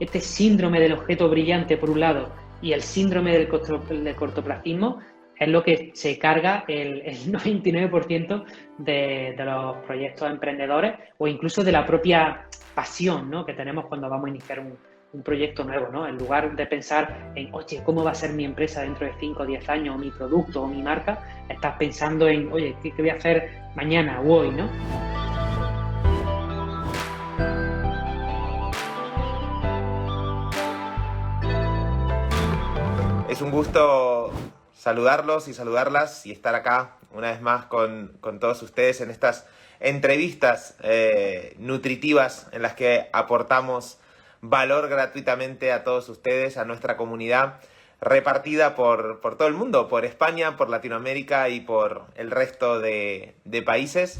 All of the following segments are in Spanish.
este síndrome del objeto brillante por un lado y el síndrome del cortoplacismo es lo que se carga el 99% de los proyectos emprendedores o incluso de la propia pasión, ¿no?, que tenemos cuando vamos a iniciar un proyecto nuevo, ¿no? En lugar de pensar en, oye, ¿cómo va a ser mi empresa dentro de 5 o 10 años, o mi producto o mi marca? Estás pensando en, oye, ¿qué voy a hacer mañana o hoy, ¿no? Es un gusto saludarlos y saludarlas y estar acá una vez más con todos ustedes en estas entrevistas nutritivas en las que aportamos valor gratuitamente a todos ustedes, a nuestra comunidad repartida por todo el mundo, por España, por Latinoamérica y por el resto de países.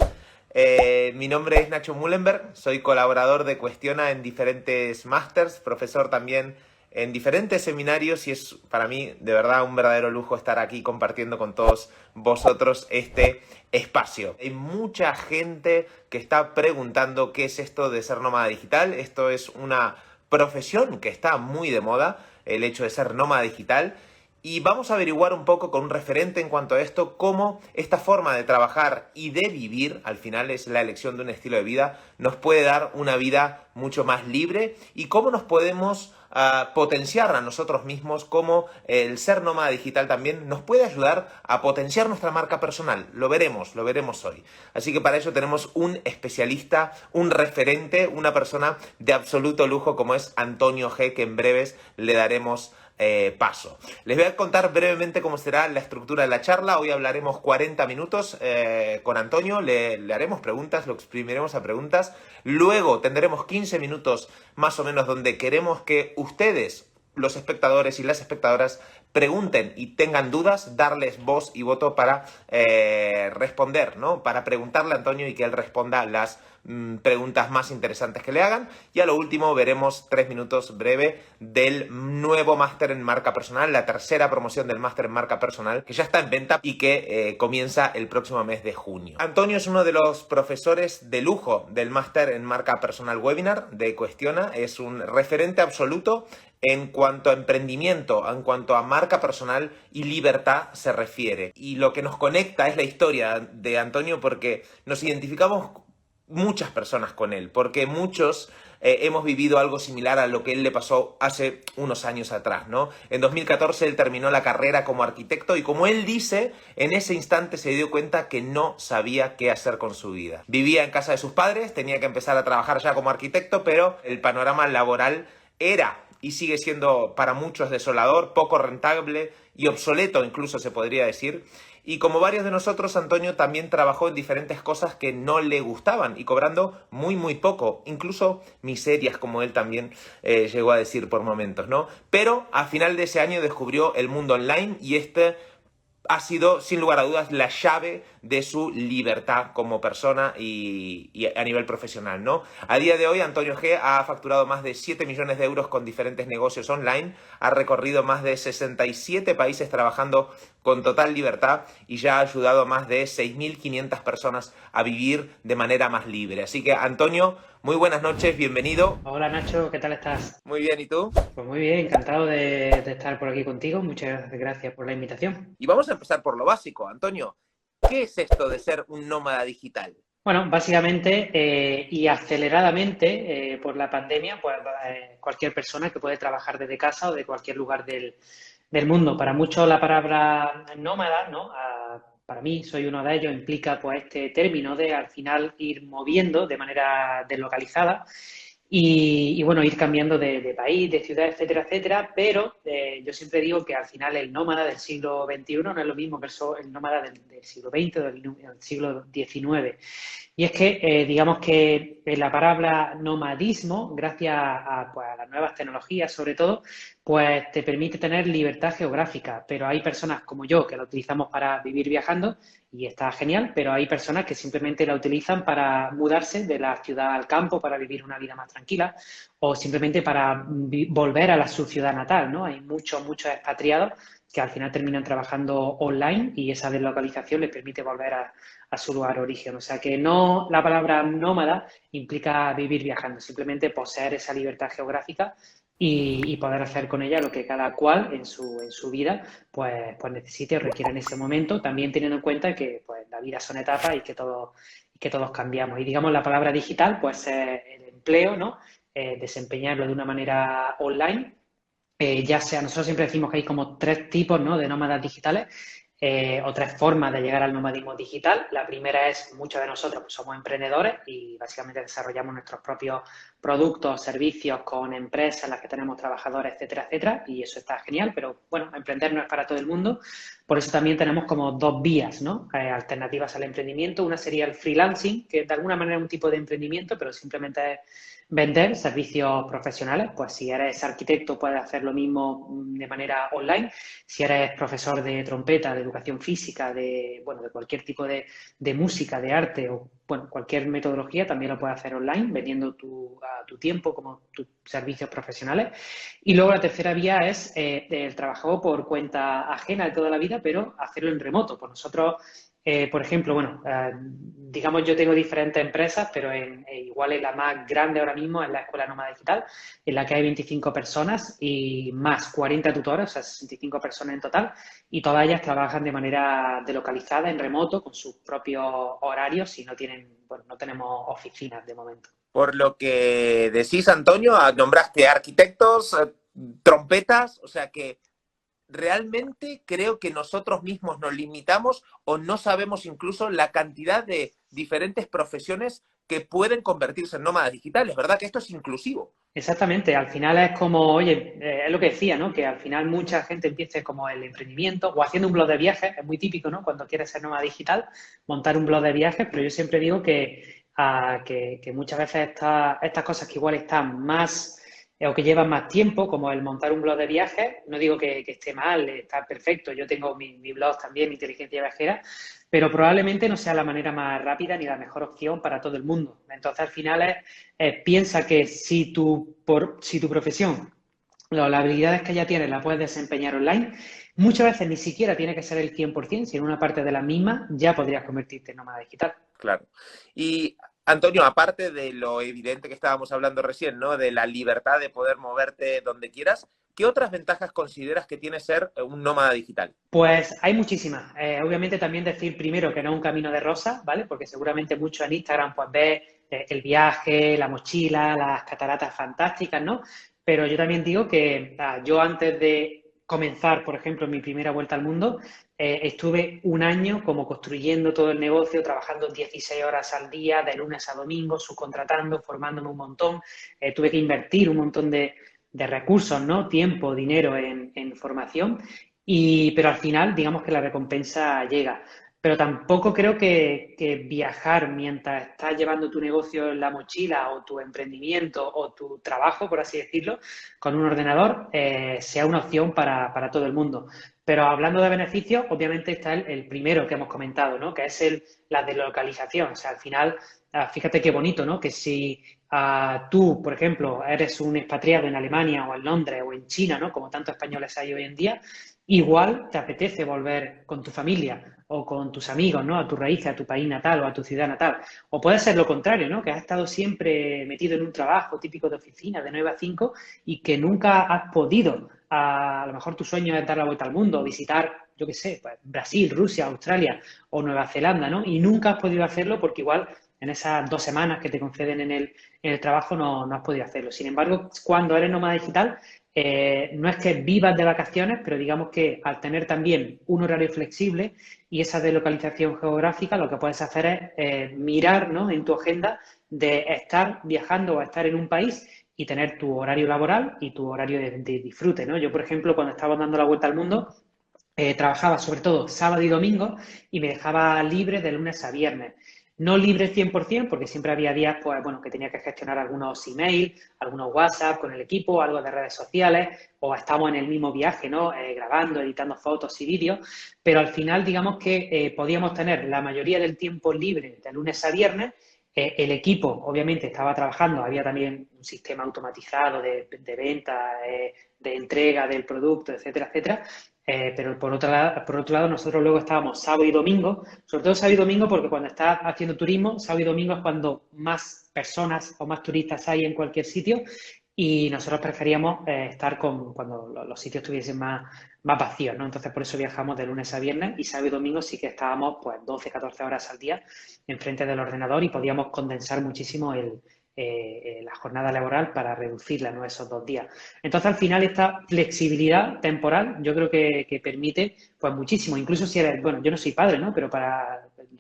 Mi nombre es Nacho Mullenberg, soy colaborador de Cuestiona en diferentes másters, profesor también en diferentes seminarios y es para mí de verdad un verdadero lujo estar aquí compartiendo con todos vosotros este espacio. Hay mucha gente que está preguntando qué es esto de ser nómada digital. Esto es una profesión que está muy de moda, el hecho de ser nómada digital. Y vamos a averiguar un poco con un referente en cuanto a esto, cómo esta forma de trabajar y de vivir, al final es la elección de un estilo de vida, nos puede dar una vida mucho más libre y cómo nos podemos potenciar a nosotros mismos, cómo el ser nómada digital también nos puede ayudar a potenciar nuestra marca personal. Lo veremos hoy. Así que para eso tenemos un especialista, un referente, una persona de absoluto lujo como es Antonio G, que en breves le daremos paso. Les voy a contar brevemente cómo será la estructura de la charla. Hoy hablaremos 40 minutos con Antonio, le haremos preguntas, lo exprimiremos a preguntas. Luego tendremos 15 minutos más o menos donde queremos que ustedes, los espectadores y las espectadoras, pregunten y tengan dudas, darles voz y voto para responder, ¿no? Para preguntarle a Antonio y que él responda las preguntas más interesantes que le hagan. Y a lo último veremos 3 minutos breve del nuevo máster en marca personal, la tercera promoción del máster en marca personal, que ya está en venta y que comienza el próximo mes de junio. Antonio es uno de los profesores de lujo del máster en marca personal webinar de Cuestiona, es un referente absoluto en cuanto a emprendimiento, en cuanto a marca personal y libertad se refiere. Y lo que nos conecta es la historia de Antonio porque nos identificamos muchas personas con él, porque muchos hemos vivido algo similar a lo que él le pasó hace unos años atrás, ¿no? En 2014 él terminó la carrera como arquitecto y como él dice, en ese instante se dio cuenta que no sabía qué hacer con su vida. Vivía en casa de sus padres, tenía que empezar a trabajar ya como arquitecto, pero el panorama laboral era y sigue siendo para muchos desolador, poco rentable y obsoleto incluso se podría decir. Y como varios de nosotros, Antonio también trabajó en diferentes cosas que no le gustaban y cobrando muy poco, incluso miserias, como él también llegó a decir por momentos, ¿no? Pero a final de ese año descubrió el mundo online y este ha sido, sin lugar a dudas, la llave de su libertad como persona y a nivel profesional, ¿no? A día de hoy, Antonio G ha facturado más de 7 millones de euros con diferentes negocios online, ha recorrido más de 67 países trabajando con total libertad y ya ha ayudado a más de 6.500 personas a vivir de manera más libre. Así que, Antonio, muy buenas noches, bienvenido. Hola Nacho, ¿qué tal estás? Muy bien, ¿y tú? Pues muy bien, encantado de estar por aquí contigo. Muchas gracias por la invitación. Y vamos a empezar por lo básico, Antonio. ¿Qué es esto de ser un nómada digital? Bueno, básicamente y aceleradamente por la pandemia, pues cualquier persona que puede trabajar desde casa o de cualquier lugar del mundo. Para muchos la palabra nómada, ¿no? Para mí, soy uno de ellos, implica pues este término de al final ir moviendo de manera deslocalizada y bueno, ir cambiando de país, de ciudad, etcétera, etcétera, pero yo siempre digo que al final el nómada del siglo XXI no es lo mismo que el nómada del siglo XX o del siglo XIX. Y es que, digamos que la palabra nomadismo, gracias pues, a las nuevas tecnologías sobre todo, pues te permite tener libertad geográfica, pero hay personas como yo que la utilizamos para vivir viajando y está genial, pero hay personas que simplemente la utilizan para mudarse de la ciudad al campo, para vivir una vida más tranquila o simplemente para volver a su ciudad natal, ¿no? Hay muchos expatriados que al final terminan trabajando online y esa deslocalización les permite volver a su lugar de origen. O sea que no, la palabra nómada implica vivir viajando, simplemente poseer esa libertad geográfica y poder hacer con ella lo que cada cual en su vida pues necesite o requiera en ese momento, también teniendo en cuenta que pues, la vida son etapas y que todos cambiamos. Y digamos la palabra digital, pues el empleo, ¿no? Desempeñarlo de una manera online, ya sea, nosotros siempre decimos que hay como tres tipos, ¿no? De nómadas digitales, o tres formas de llegar al nomadismo digital. La primera es, muchos de nosotros pues, somos emprendedores y básicamente desarrollamos nuestros propios productos, servicios con empresas en las que tenemos trabajadores, etcétera, etcétera, y eso está genial, pero bueno, emprender no es para todo el mundo, por eso también tenemos como dos vías, ¿no? Alternativas al emprendimiento. Una sería el freelancing, que de alguna manera es un tipo de emprendimiento, pero simplemente es vender servicios profesionales. Pues si eres arquitecto puedes hacer lo mismo de manera online. Si eres profesor de trompeta, de educación física, de, bueno, de cualquier tipo de música, de arte o bueno, cualquier metodología, también lo puedes hacer online, vendiendo a tu tiempo como tus servicios profesionales. Y luego la tercera vía es el trabajo por cuenta ajena de toda la vida, pero hacerlo en remoto. Pues nosotros por ejemplo, bueno, digamos yo tengo diferentes empresas, pero igual es la más grande ahora mismo es la Escuela Nómada Digital, en la que hay 25 personas y más 40 tutores, o sea, 65 personas en total, y todas ellas trabajan de manera delocalizada, en remoto, con sus propios horarios y no tienen, bueno, no tenemos oficinas de momento. Por lo que decís, Antonio, nombraste arquitectos, trompetas, o sea que realmente creo que nosotros mismos nos limitamos o no sabemos incluso la cantidad de diferentes profesiones que pueden convertirse en nómadas digitales, ¿verdad? Que esto es inclusivo. Exactamente, al final es como, oye, es lo que decía, ¿no? Que al final mucha gente empiece como el emprendimiento o haciendo un blog de viajes, es muy típico, ¿no? Cuando quieres ser nómada digital, montar un blog de viajes, pero yo siempre digo que muchas veces estas cosas que igual están más o que llevan más tiempo, como el montar un blog de viajes, no digo que esté mal, está perfecto, yo tengo mi blog también, Inteligencia Viajera, pero probablemente no sea la manera más rápida ni la mejor opción para todo el mundo. Entonces, al final piensa que si tu profesión, las habilidades que ya tienes las puedes desempeñar online, muchas veces ni siquiera tiene que ser el 100%, si en una parte de la misma ya podrías convertirte en nómada digital. Claro. Y Antonio, aparte de lo evidente que estábamos hablando recién, ¿no? De la libertad de poder moverte donde quieras, ¿qué otras ventajas consideras que tiene ser un nómada digital? Pues hay muchísimas. Obviamente también decir primero que no es un camino de rosas, ¿vale? Porque seguramente mucho en Instagram pues ves el viaje, la mochila, las cataratas fantásticas, ¿no? Pero yo también digo que yo antes de comenzar, por ejemplo, mi primera vuelta al mundo, estuve un año como construyendo todo el negocio, trabajando 16 horas al día, de lunes a domingo, subcontratando, formándome un montón. Tuve que invertir un montón de recursos, ¿no? Tiempo, dinero en formación. Pero al final, digamos que la recompensa llega. Pero tampoco creo que viajar mientras estás llevando tu negocio en la mochila o tu emprendimiento o tu trabajo, por así decirlo, con un ordenador, sea una opción para todo el mundo. Pero hablando de beneficios, obviamente está el primero que hemos comentado, ¿no? Que es la deslocalización. O sea, al final, fíjate qué bonito, ¿no? Que si tú, por ejemplo, eres un expatriado en Alemania o en Londres o en China, ¿no? Como tantos españoles hay hoy en día, igual te apetece volver con tu familia o con tus amigos, ¿no? A tu raíz, a tu país natal o a tu ciudad natal. O puede ser lo contrario, ¿no? Que has estado siempre metido en un trabajo típico de oficina de 9 a 5 y que nunca has podido. A lo mejor tu sueño es dar la vuelta al mundo, visitar, yo qué sé, pues Brasil, Rusia, Australia o Nueva Zelanda, ¿no? Y nunca has podido hacerlo porque igual en esas 2 semanas que te conceden en el trabajo no has podido hacerlo. Sin embargo, cuando eres nómada digital, no es que vivas de vacaciones, pero digamos que al tener también un horario flexible y esa delocalización geográfica, lo que puedes hacer es mirar, ¿no? En tu agenda de estar viajando o estar en un país y tener tu horario laboral y tu horario de disfrute, ¿no? Yo, por ejemplo, cuando estaba dando la vuelta al mundo, trabajaba sobre todo sábado y domingo y me dejaba libre de lunes a viernes. No libre 100% porque siempre había días pues, bueno, que tenía que gestionar algunos emails, algunos WhatsApp con el equipo, algo de redes sociales, o estamos en el mismo viaje, ¿no? Grabando, editando fotos y vídeos, pero al final digamos que podíamos tener la mayoría del tiempo libre de lunes a viernes. El equipo obviamente estaba trabajando, había también un sistema automatizado de venta, de entrega del producto, etcétera, etcétera. Pero por otro lado, nosotros luego estábamos sábado y domingo, sobre todo sábado y domingo, porque cuando estás haciendo turismo, sábado y domingo es cuando más personas o más turistas hay en cualquier sitio y nosotros preferíamos estar cuando los sitios estuviesen más vacíos, ¿no? Entonces, por eso viajamos de lunes a viernes y sábado y domingo sí que estábamos pues 12, 14 horas al día enfrente del ordenador y podíamos condensar muchísimo la jornada laboral para reducirla, ¿no? Esos 2 días. Entonces, al final, esta flexibilidad temporal yo creo que permite pues muchísimo, incluso si eres, bueno, yo no soy padre, ¿no? Pero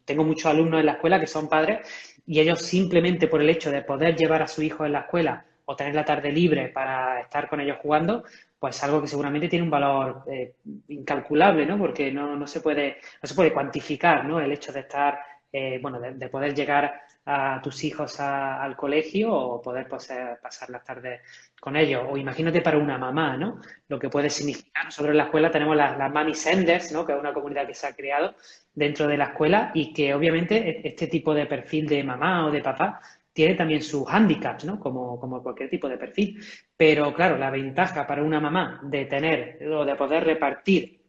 tengo muchos alumnos en la escuela que son padres y ellos simplemente por el hecho de poder llevar a su hijo en la escuela o tener la tarde libre para estar con ellos jugando, pues algo que seguramente tiene un valor incalculable, ¿no? Porque no se puede cuantificar, ¿no? El hecho de estar, bueno, de poder llegar a tus hijos al colegio o poder pues, pasar las tardes con ellos. O imagínate para una mamá, ¿no? Lo que puede significar. Nosotros en la escuela tenemos las Mami Senders, ¿no? Que es una comunidad que se ha creado dentro de la escuela y que obviamente este tipo de perfil de mamá o de papá tiene también sus hándicaps, ¿no? Como cualquier tipo de perfil. Pero claro, la ventaja para una mamá de tener o de poder repartir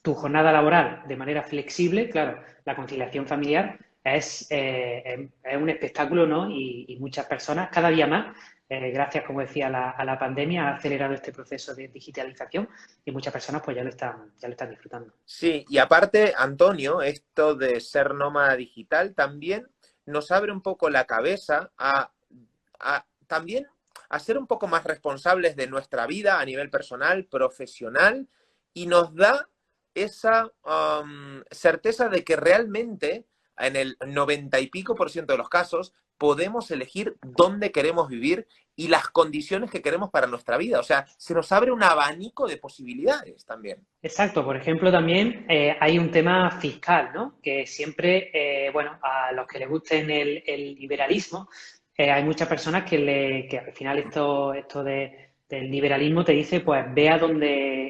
tu jornada laboral de manera flexible, claro, la conciliación familiar es un espectáculo, ¿no? Y muchas personas, cada día más, gracias, como decía, a la pandemia, ha acelerado este proceso de digitalización y muchas personas pues ya lo están disfrutando. Sí, y aparte, Antonio, esto de ser nómada digital también nos abre un poco la cabeza a también a ser un poco más responsables de nuestra vida a nivel personal, profesional, y nos da esa certeza de que realmente en el 90 y pico por ciento de los casos podemos elegir dónde queremos vivir y las condiciones que queremos para nuestra vida. O sea, se nos abre un abanico de posibilidades también. Exacto, por ejemplo, también hay un tema fiscal, ¿no? Que siempre, bueno, a los que les guste el liberalismo, hay muchas personas que al final esto del liberalismo te dice, pues ve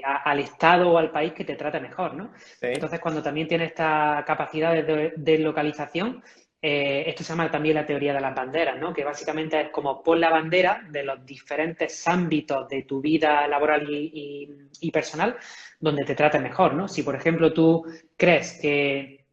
al Estado o al país que te trate mejor, ¿no? ¿Sí? Entonces, cuando también tienes esta capacidad de localización, esto se llama también la teoría de las banderas, ¿no? Que básicamente es como pon la bandera de los diferentes ámbitos de tu vida laboral y personal donde te traten mejor, ¿no? Si, por ejemplo, tú crees que,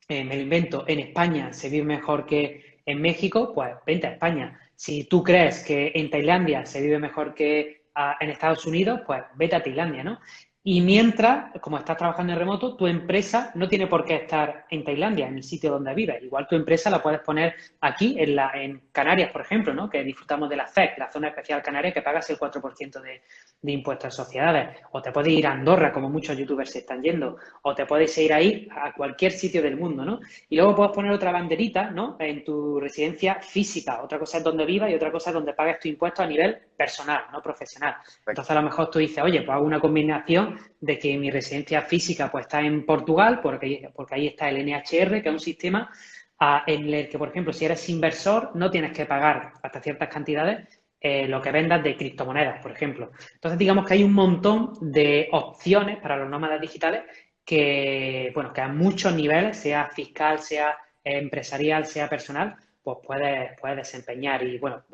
me lo invento, en España se vive mejor que en México, pues vente a España. Si tú crees que en Tailandia se vive mejor que en Estados Unidos, pues vete a Tailandia, ¿no? Y mientras, como estás trabajando en remoto, tu empresa no tiene por qué estar en Tailandia, en el sitio donde vives. Igual tu empresa la puedes poner aquí, en Canarias, por ejemplo, ¿no? Que disfrutamos de la ZEC, la Zona Especial Canaria, que pagas el 4% de impuestos a sociedades. O te puedes ir a Andorra, como muchos youtubers se están yendo. O te puedes ir ahí a cualquier sitio del mundo, ¿no? Y luego puedes poner otra banderita, ¿no? En tu residencia física. Otra cosa es donde vivas y otra cosa es donde pagues tu impuesto a nivel personal, no profesional. Entonces, a lo mejor tú dices, oye, pues hago una combinación de que mi residencia física pues está en Portugal, porque ahí está el NHR, que es un sistema en el que, por ejemplo, si eres inversor, no tienes que pagar hasta ciertas cantidades lo que vendas de criptomonedas, por ejemplo. Entonces, digamos que hay un montón de opciones para los nómadas digitales bueno, que a muchos niveles, sea fiscal, sea empresarial, sea personal, pues puedes desempeñar. Y bueno,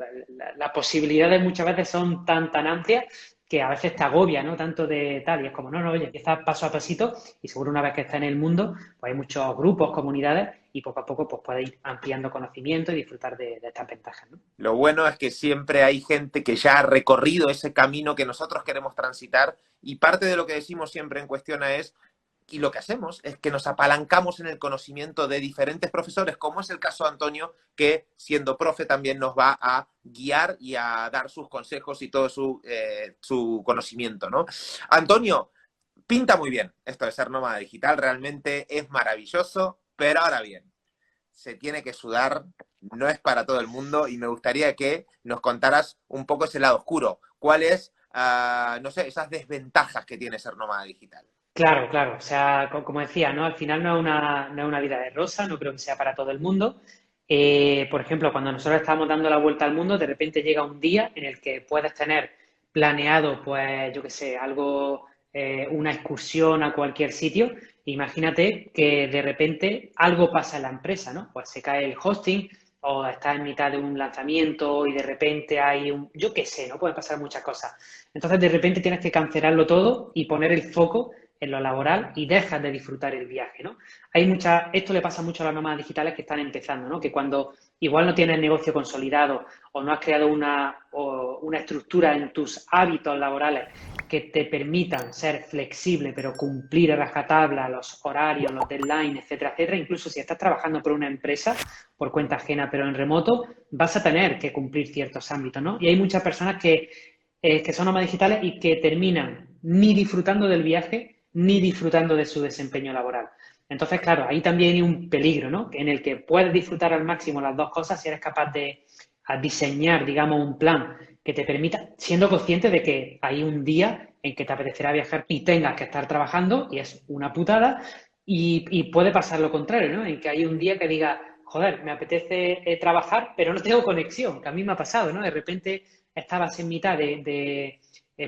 las posibilidades muchas veces son tan amplias que a veces te agobia, ¿no? Tanto de tal, y es como, no, no, oye, empieza paso a pasito y seguro una vez que estás en el mundo, pues hay muchos grupos, comunidades y poco a poco pues puedes ir ampliando conocimiento y disfrutar de estas ventajas, ¿no? Lo bueno es que siempre hay gente que ya ha recorrido ese camino que nosotros queremos transitar y parte de lo que decimos siempre en Cuestiona es, y lo que hacemos es que nos apalancamos en el conocimiento de diferentes profesores, como es el caso de Antonio, que siendo profe también nos va a guiar y a dar sus consejos y todo su conocimiento, ¿no? Antonio, pinta muy bien esto de ser nómada digital, realmente es maravilloso, pero ahora bien, se tiene que sudar, no es para todo el mundo y me gustaría que nos contaras un poco ese lado oscuro. ¿Cuáles, no sé, esas desventajas que tiene ser nómada digital? Claro, claro. O sea, como decía, ¿no? Al final no es una vida de rosa, no creo que sea para todo el mundo. Por ejemplo, cuando nosotros estamos dando la vuelta al mundo, de repente llega un día en el que puedes tener planeado, pues, yo qué sé, algo, una excursión a cualquier sitio. Imagínate que de repente algo pasa en la empresa, ¿no? Pues se cae el hosting o estás en mitad de un lanzamiento y de repente yo qué sé, ¿no? Pueden pasar muchas cosas. Entonces, de repente tienes que cancelarlo todo y poner el foco en lo laboral y dejas de disfrutar el viaje, ¿no? Esto le pasa mucho a las nómadas digitales que están empezando, ¿no? Que cuando igual no tienes negocio consolidado o no has creado una estructura en tus hábitos laborales que te permitan ser flexible, pero cumplir a rajatabla los horarios, los deadlines, etcétera, etcétera. Incluso si estás trabajando por una empresa, por cuenta ajena, pero en remoto, vas a tener que cumplir ciertos ámbitos, ¿no? Y hay muchas personas que son nómadas digitales y que terminan ni disfrutando del viaje, ni disfrutando de su desempeño laboral. Entonces, claro, ahí también hay un peligro, ¿no? En el que puedes disfrutar al máximo las dos cosas si eres capaz de diseñar, digamos, un plan que te permita, siendo consciente de que hay un día en que te apetecerá viajar y tengas que estar trabajando y es una putada, y puede pasar lo contrario, ¿no? En que hay un día que diga, joder, me apetece trabajar, pero no tengo conexión, que a mí me ha pasado, ¿no? De repente estabas en mitad de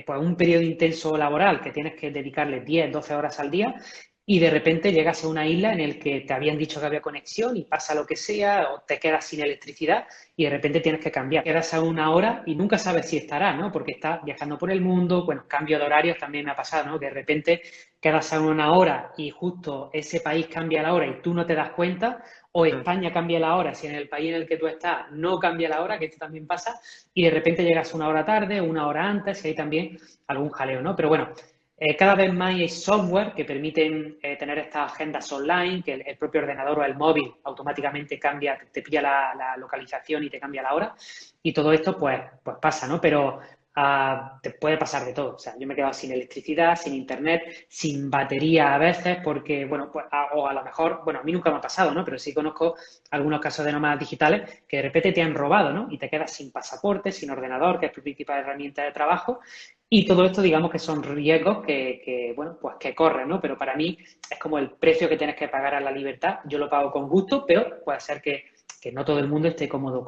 pues un periodo intenso laboral que tienes que dedicarle 10, 12 horas al día y de repente llegas a una isla en el que te habían dicho que había conexión y pasa lo que sea o te quedas sin electricidad y de repente tienes que cambiar. Quedas a una hora y nunca sabes si estarás, ¿no? Porque estás viajando por el mundo, bueno, cambio de horarios también me ha pasado, ¿no? Que de repente quedas a una hora y justo ese país cambia la hora y tú no te das cuenta, o España cambia la hora si en el país en el que tú estás no cambia la hora, que esto también pasa, y de repente llegas una hora tarde, una hora antes y hay también algún jaleo, ¿no? Pero bueno, cada vez más hay software que permiten tener estas agendas online, que el propio ordenador o el móvil automáticamente cambia, te pilla la localización y te cambia la hora. Y todo esto, pues pasa, ¿no? Pero te puede pasar de todo. O sea, yo me he quedado sin electricidad, sin internet, sin batería a veces, porque, bueno, pues, o a lo mejor, bueno, a mí nunca me ha pasado, ¿no? Pero sí conozco algunos casos de nómadas digitales que de repente te han robado, ¿no? Y te quedas sin pasaporte, sin ordenador, que es tu principal herramienta de trabajo. Y todo esto, digamos que son riesgos bueno, pues que corren, ¿no? Pero para mí es como el precio que tienes que pagar a la libertad. Yo lo pago con gusto, pero puede ser que no todo el mundo esté cómodo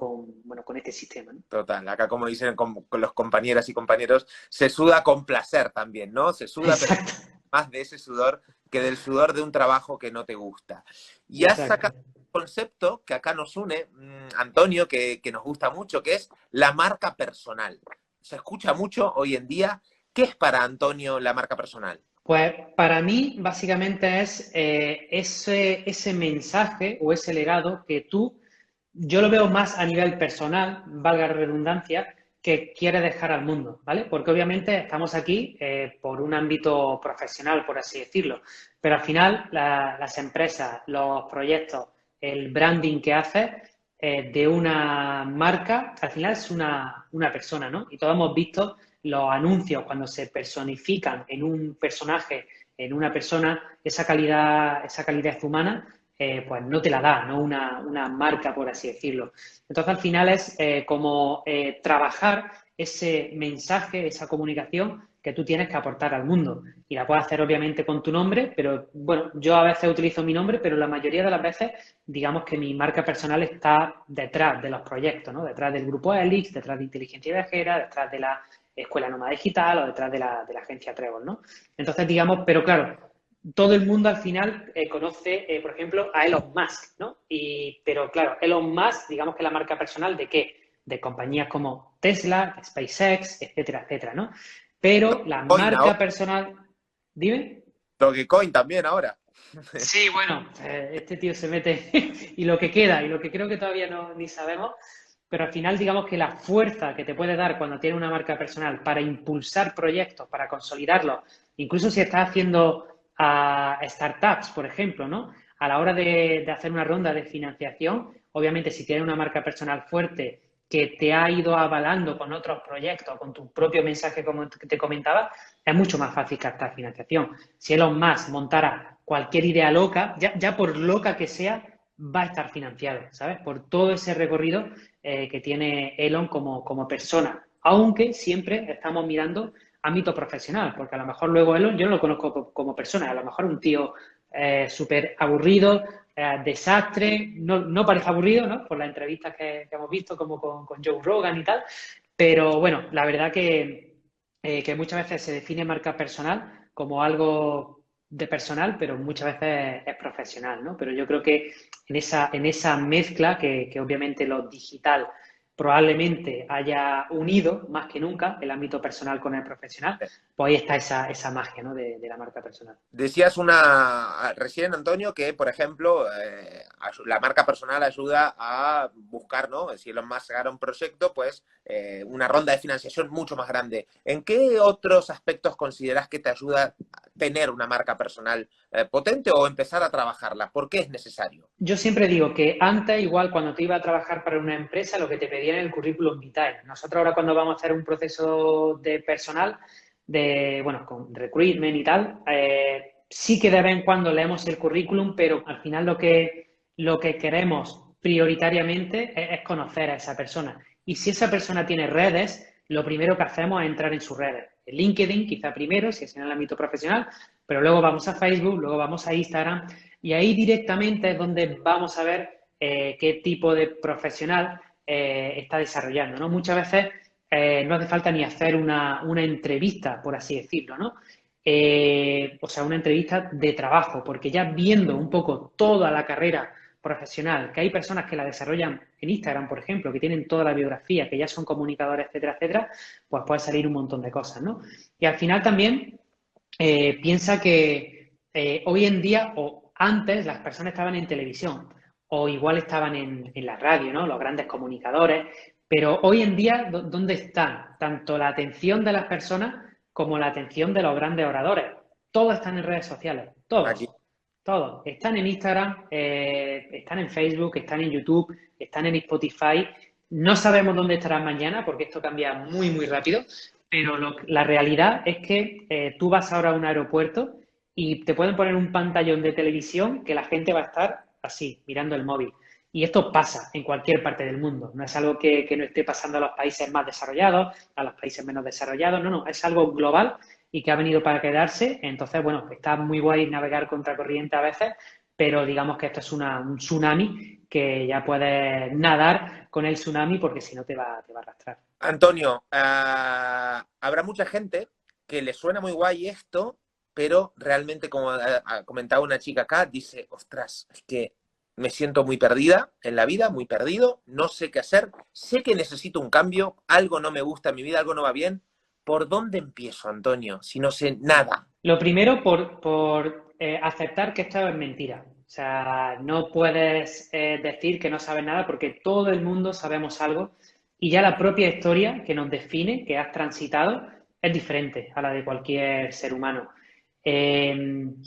bueno, con este sistema, ¿no? Total, acá como dicen con los compañeras y compañeros, se suda con placer también, ¿no? Se suda, pero Exacto. más de ese sudor que del sudor de un trabajo que no te gusta. Y has Exacto. sacado un concepto que acá nos une, Antonio, que nos gusta mucho, que es la marca personal. Se escucha mucho hoy en día. ¿Qué es para Antonio la marca personal? Pues para mí básicamente es ese mensaje o ese legado que yo lo veo más a nivel personal, valga la redundancia, que quiere dejar al mundo, ¿vale? Porque obviamente estamos aquí por un ámbito profesional, por así decirlo, pero al final las empresas, los proyectos, el branding que haces de una marca, al final es una persona, ¿no? Y todos hemos visto los anuncios cuando se personifican en un personaje, en una persona, esa calidez humana, pues no te la da, ¿no? Una marca, por así decirlo. Entonces, al final es como trabajar ese mensaje, esa comunicación que tú tienes que aportar al mundo. Y la puedes hacer, obviamente, con tu nombre, pero, bueno, yo a veces utilizo mi nombre, pero la mayoría de las veces, digamos que mi marca personal está detrás de los proyectos, ¿no? Detrás del grupo Helix, detrás de Inteligencia Viajera, detrás de la Escuela Nómada Digital o detrás de la agencia Trevor, ¿no? Entonces, digamos, pero claro, todo el mundo al final conoce, por ejemplo, a Elon Musk, ¿no? Pero claro, Elon Musk, digamos que la marca personal de qué? De compañías como Tesla, SpaceX, etcétera, etcétera, ¿no? Pero la Dogecoin ahora, marca personal, dime. Dogecoin también ahora. Sí, bueno, este tío se mete y lo que queda y lo que creo que todavía no ni sabemos, pero al final digamos que la fuerza que te puede dar cuando tienes una marca personal para impulsar proyectos, para consolidarlos, incluso si estás haciendo startups, por ejemplo, ¿no? A la hora de hacer una ronda de financiación, obviamente si tienes una marca personal fuerte que te ha ido avalando con otros proyectos, con tu propio mensaje, como te comentaba, es mucho más fácil captar financiación. Si Elon Musk montara cualquier idea loca, ya por loca que sea, va a estar financiado, ¿sabes? Por todo ese recorrido que tiene Elon como persona. Aunque siempre estamos mirando ámbito profesional, porque a lo mejor luego Elon, yo no lo conozco como persona, a lo mejor un tío súper aburrido, desastre, no parece aburrido, ¿no? Por las entrevistas que hemos visto, como con Joe Rogan y tal, pero bueno, la verdad que muchas veces se define marca personal como algo de personal, pero muchas veces es profesional, ¿no? Pero yo creo que en esa mezcla que obviamente lo digital probablemente haya unido más que nunca el ámbito personal con el profesional, pues ahí está esa magia, ¿no? de la marca personal. Decías recién, Antonio, que, por ejemplo, la marca personal ayuda a buscar, ¿no? Si Elon Musk gana un proyecto, pues una ronda de financiación mucho más grande. ¿En qué otros aspectos consideras que te ayuda a tener una marca personal potente o empezar a trabajarla? ¿Por qué es necesario? Yo siempre digo que antes, igual cuando te iba a trabajar para una empresa, lo que te pedían era el currículum vitae. Nosotros ahora cuando vamos a hacer un proceso de personal, bueno, con recruitment y tal, sí que de vez en cuando leemos el currículum, pero al final lo que queremos prioritariamente es conocer a esa persona. Y si esa persona tiene redes, lo primero que hacemos es entrar en sus redes. En LinkedIn, quizá primero, si es en el ámbito profesional, pero luego vamos a Facebook, luego vamos a Instagram. Y ahí directamente es donde vamos a ver qué tipo de profesional está desarrollando, ¿no? Muchas veces no hace falta ni hacer una entrevista, por así decirlo, ¿no? O sea, una entrevista de trabajo, porque ya viendo un poco toda la carrera profesional, que hay personas que la desarrollan en Instagram, por ejemplo, que tienen toda la biografía, que ya son comunicadores, etcétera, etcétera, pues puede salir un montón de cosas, ¿no? Y al final también piensa que hoy en día, o antes, las personas estaban en televisión, o igual estaban en la radio, ¿no? Los grandes comunicadores, pero hoy en día, ¿dónde están? Tanto la atención de las personas como la atención de los grandes oradores. Todos están en redes sociales, Aquí. todos, todos. Están en Instagram, están en Facebook, están en YouTube, están en Spotify. No sabemos dónde estarán mañana porque esto cambia muy, muy rápido, pero la realidad es que tú vas ahora a un aeropuerto y te pueden poner un pantallón de televisión que la gente va a estar así, mirando el móvil. Y esto pasa en cualquier parte del mundo. No es algo que no esté pasando a los países más desarrollados, a los países menos desarrollados. No, no, es algo global y que ha venido para quedarse. Entonces, bueno, está muy guay navegar contracorriente a veces, pero digamos que esto es un tsunami que ya puedes nadar con el tsunami porque si no te va a arrastrar. Antonio, habrá mucha gente que le suena muy guay esto, pero realmente, como ha comentado una chica acá, dice, ostras, es que me siento muy perdida en la vida, muy perdido, no sé qué hacer, sé que necesito un cambio, algo no me gusta en mi vida, algo no va bien. ¿Por dónde empiezo, Antonio? Si no sé nada. Lo primero, por aceptar que esto es mentira. O sea, no puedes decir que no sabes nada porque todo el mundo sabemos algo y ya la propia historia que nos define, que has transitado, es diferente a la de cualquier ser humano.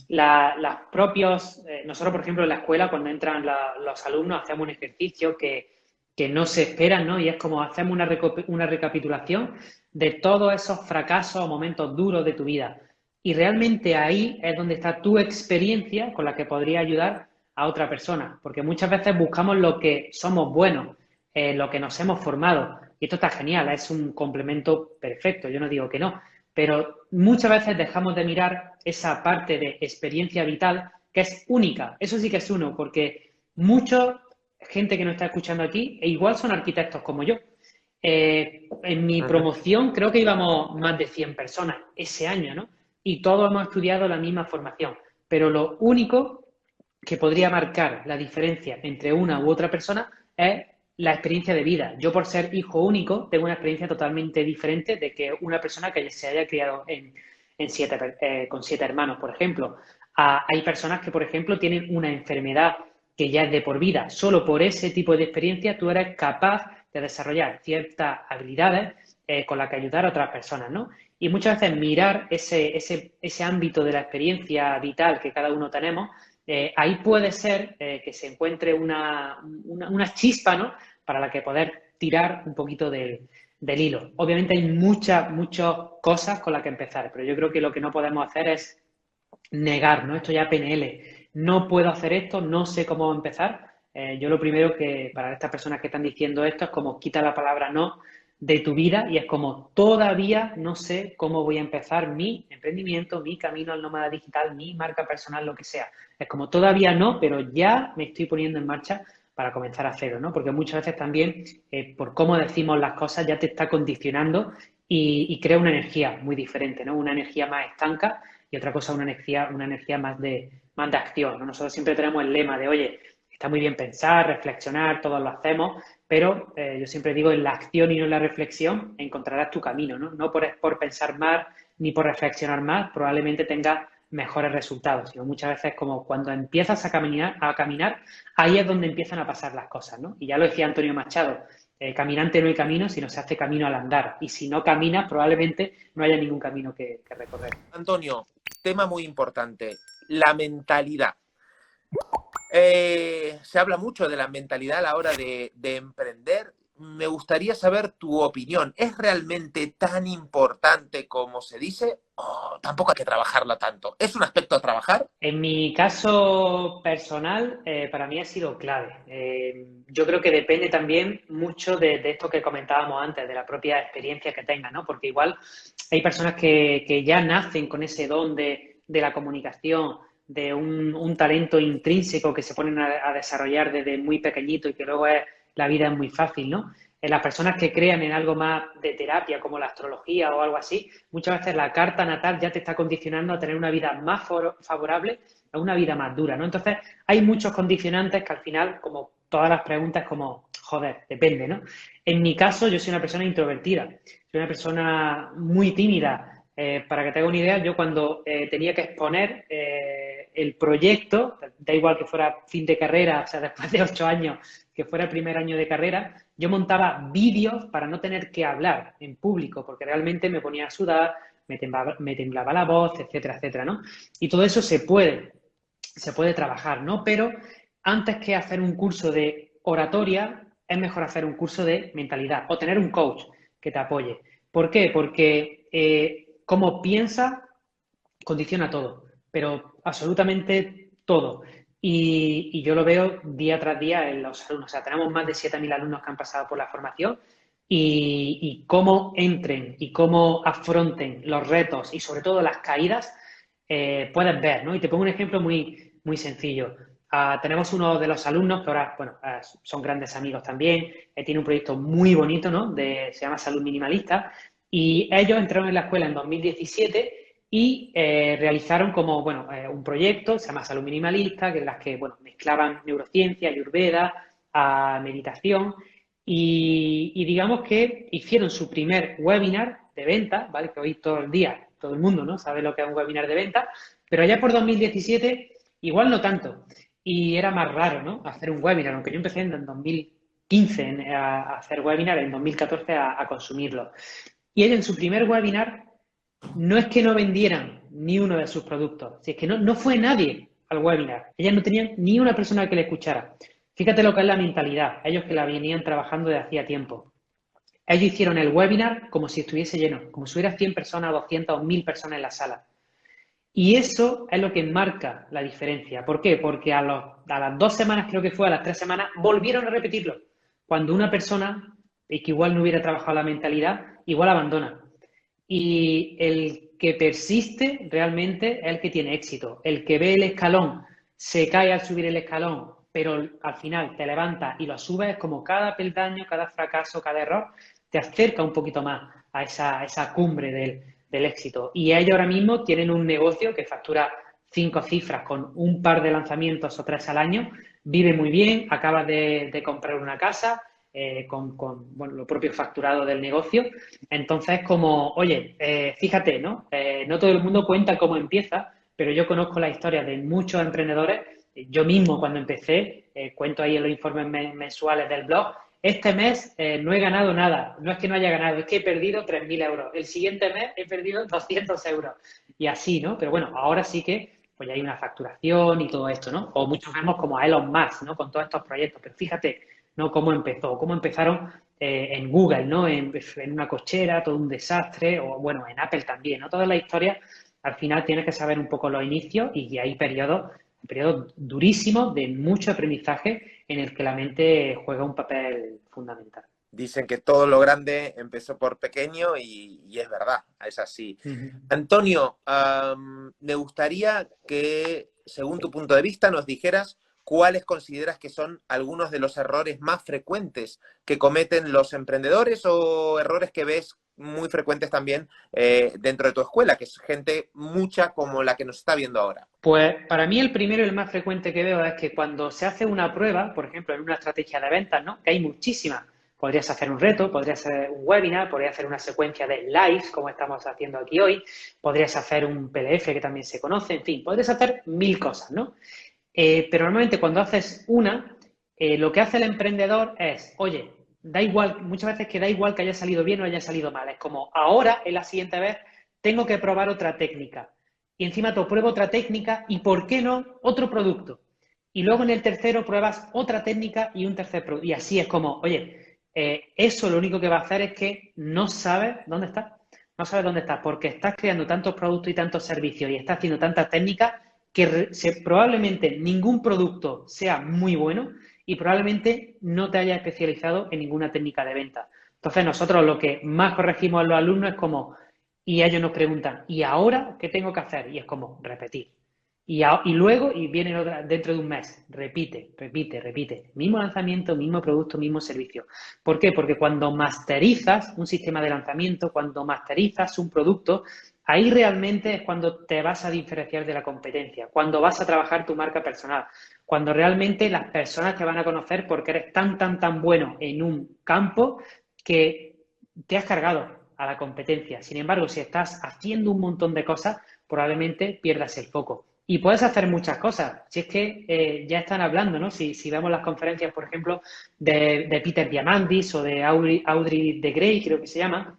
Las propios, nosotros, por ejemplo, en la escuela, cuando entran los alumnos, hacemos un ejercicio que no se esperan, ¿no? Y es como hacemos una recapitulación de todos esos fracasos o momentos duros de tu vida. Y realmente ahí es donde está tu experiencia con la que podría ayudar a otra persona. Porque muchas veces buscamos lo que somos buenos, lo que nos hemos formado. Y esto está genial, es un complemento perfecto, yo no digo que no. Pero muchas veces dejamos de mirar esa parte de experiencia vital que es única. Eso sí que es uno, porque mucha gente que nos está escuchando aquí, e igual son arquitectos como yo. En mi promoción creo que íbamos más de 100 personas ese año, ¿no? Y todos hemos estudiado la misma formación, pero lo único que podría marcar la diferencia entre una u otra persona es la experiencia de vida. Yo, por ser hijo único, tengo una experiencia totalmente diferente de que una persona que se haya criado con 7 hermanos, por ejemplo. Hay personas que, por ejemplo, tienen una enfermedad que ya es de por vida. Solo por ese tipo de experiencia tú eres capaz de desarrollar ciertas habilidades con las que ayudar a otras personas, ¿no? Y muchas veces mirar ese ámbito de la experiencia vital que cada uno tenemos, ahí puede ser que se encuentre una chispa, ¿no? Para la que poder tirar un poquito del hilo. Obviamente hay muchas cosas con las que empezar, pero yo creo que lo que no podemos hacer es negar, ¿no? Esto ya es PNL. No puedo hacer esto, no sé cómo empezar. Yo lo primero que para estas personas que están diciendo esto es como quita la palabra no de tu vida y es como todavía no sé cómo voy a empezar mi emprendimiento, mi camino al nómada digital, mi marca personal, lo que sea. Es como todavía no, pero ya me estoy poniendo en marcha para comenzar a hacerlo, ¿no? Porque muchas veces también por cómo decimos las cosas ya te está condicionando y crea una energía muy diferente, ¿no? Una energía más estanca y otra cosa una energía más de acción, ¿no? Nosotros siempre tenemos el lema de, oye, está muy bien pensar, reflexionar, todos lo hacemos, pero yo siempre digo, en la acción y no en la reflexión encontrarás tu camino, ¿no? No por pensar más ni por reflexionar más, probablemente tengas mejores resultados, sino muchas veces como cuando empiezas a caminar, ahí es donde empiezan a pasar las cosas, ¿no? Y ya lo decía Antonio Machado, caminante no hay camino, sino se hace camino al andar. Y si no caminas, probablemente no haya ningún camino que recorrer. Antonio, tema muy importante, la mentalidad. Se habla mucho de la mentalidad a la hora de emprender. Me gustaría saber tu opinión. ¿Es realmente tan importante como se dice? ¿O tampoco hay que trabajarla tanto? ¿Es un aspecto a trabajar? En mi caso personal, para mí ha sido clave. Yo creo que depende también mucho de esto que comentábamos antes, de la propia experiencia que tengan, ¿no? Porque igual hay personas que ya nacen con ese don de la comunicación, de un talento intrínseco que se ponen a desarrollar desde muy pequeñito y que luego la vida es muy fácil, ¿no? En las personas que crean en algo más de terapia, como la astrología o algo así, muchas veces la carta natal ya te está condicionando a tener una vida más favorable, a una vida más dura, ¿no? Entonces, hay muchos condicionantes que al final, como todas las preguntas, como, joder, depende, ¿no? En mi caso, yo soy una persona introvertida, soy una persona muy tímida. Para que te haga una idea, yo cuando tenía que exponer el proyecto, da igual que fuera fin de carrera, o sea, después de 8 años, que fuera el primer año de carrera, yo montaba vídeos para no tener que hablar en público, porque realmente me ponía a sudar, me temblaba la voz, etcétera, etcétera, ¿no? Y todo eso se puede trabajar, ¿no? Pero antes que hacer un curso de oratoria, es mejor hacer un curso de mentalidad o tener un coach que te apoye. ¿Por qué? Porque cómo piensa condiciona todo, pero absolutamente todo. Y yo lo veo día tras día en los alumnos. O sea, tenemos más de 7.000 alumnos que han pasado por la formación y cómo entren y cómo afronten los retos y sobre todo las caídas, puedes ver, ¿no? Y te pongo un ejemplo muy, muy sencillo. Tenemos uno de los alumnos que ahora, bueno, son grandes amigos también, tiene un proyecto muy bonito, ¿no? Se llama Salud Minimalista, y ellos entraron en la escuela en 2017 y realizaron como, bueno, un proyecto, se llama Salud Minimalista, que en las que, bueno, mezclaban neurociencia, ayurveda, meditación, y digamos que hicieron su primer webinar de venta, ¿vale? Que hoy todo el día, todo el mundo, ¿no? Sabe lo que es un webinar de venta, pero allá por 2017 igual no tanto, y era más raro, ¿no? Hacer un webinar, aunque yo empecé en 2015 a hacer webinar, en 2014 a consumirlo. Y ellos en su primer webinar no es que no vendieran ni uno de sus productos, si es que no fue nadie al webinar. Ellas no tenían ni una persona que le escuchara. Fíjate lo que es la mentalidad, ellos que la venían trabajando de hacía tiempo. Ellos hicieron el webinar como si estuviese lleno, como si hubiera 100 personas, 200 o 1.000 personas en la sala. Y eso es lo que marca la diferencia. ¿Por qué? Porque a las 2 semanas, creo que fue, a las 3 semanas, volvieron a repetirlo. Cuando una persona, y que igual no hubiera trabajado la mentalidad, igual abandona. Y el que persiste realmente es el que tiene éxito. El que ve el escalón, se cae al subir el escalón, pero al final te levanta y lo subes, es como cada peldaño, cada fracaso, cada error, te acerca un poquito más a esa cumbre del éxito. Y ellos ahora mismo tienen un negocio que factura 5 cifras con un par de lanzamientos o 3 al año, vive muy bien, acaba de comprar una casa, con bueno, lo propio facturado del negocio. Entonces, como, oye, fíjate, ¿no? No todo el mundo cuenta cómo empieza, pero yo conozco la historia de muchos emprendedores. Yo mismo, cuando empecé, cuento ahí en los informes mensuales del blog, este mes no he ganado nada. No es que no haya ganado, es que he perdido 3.000 euros. El siguiente mes he perdido 200 euros. Y así, ¿no? Pero bueno, ahora sí que pues ya hay una facturación y todo esto, ¿no? O muchos vemos como a Elon Musk, ¿no? Con todos estos proyectos. Pero fíjate, ¿no? Cómo empezó, cómo empezaron en Google, ¿no? En una cochera, todo un desastre, o bueno, en Apple también, ¿no? Toda la historia, al final tienes que saber un poco los inicios y hay periodos durísimos de mucho aprendizaje en el que la mente juega un papel fundamental. Dicen que todo lo grande empezó por pequeño y es verdad, es así. Uh-huh. Antonio, me gustaría que, según tu punto de vista, nos dijeras cuáles consideras que son algunos de los errores más frecuentes que cometen los emprendedores o errores que ves muy frecuentes también dentro de tu escuela, que es gente mucha como la que nos está viendo ahora? Pues para mí el primero y el más frecuente que veo es que cuando se hace una prueba, por ejemplo, en una estrategia de ventas, ¿no? Que hay muchísimas. Podrías hacer un reto, podrías hacer un webinar, podrías hacer una secuencia de lives, como estamos haciendo aquí hoy, podrías hacer un PDF que también se conoce, en fin, podrías hacer mil cosas, ¿no? Pero normalmente cuando haces una, lo que hace el emprendedor es, oye, da igual, muchas veces que da igual que haya salido bien o haya salido mal, es como ahora, en la siguiente vez, tengo que probar otra técnica y encima te pruebo otra técnica y, ¿por qué no?, otro producto. Y luego en el tercero pruebas otra técnica y un tercer producto. Y así es como, oye, eso lo único que va a hacer es que no sabes dónde estás. No sabes dónde estás porque estás creando tantos productos y tantos servicios y estás haciendo tantas técnicas que probablemente ningún producto sea muy bueno y probablemente no te hayas especializado en ninguna técnica de venta. Entonces nosotros lo que más corregimos a los alumnos es como, y ellos nos preguntan, ¿y ahora qué tengo que hacer? Y es como repetir. Y luego, y viene otra, dentro de un mes, repite, repite, repite. Mismo lanzamiento, mismo producto, mismo servicio. ¿Por qué? Porque cuando masterizas un sistema de lanzamiento, cuando masterizas un producto, ahí realmente es cuando te vas a diferenciar de la competencia, cuando vas a trabajar tu marca personal, cuando realmente las personas te van a conocer porque eres tan, tan, tan bueno en un campo que te has cargado a la competencia. Sin embargo, si estás haciendo un montón de cosas, probablemente pierdas el foco. Y puedes hacer muchas cosas. Si es que ya están hablando, ¿no? Si vemos las conferencias, por ejemplo, de Peter Diamandis o de Audrey de Grey, creo que se llama,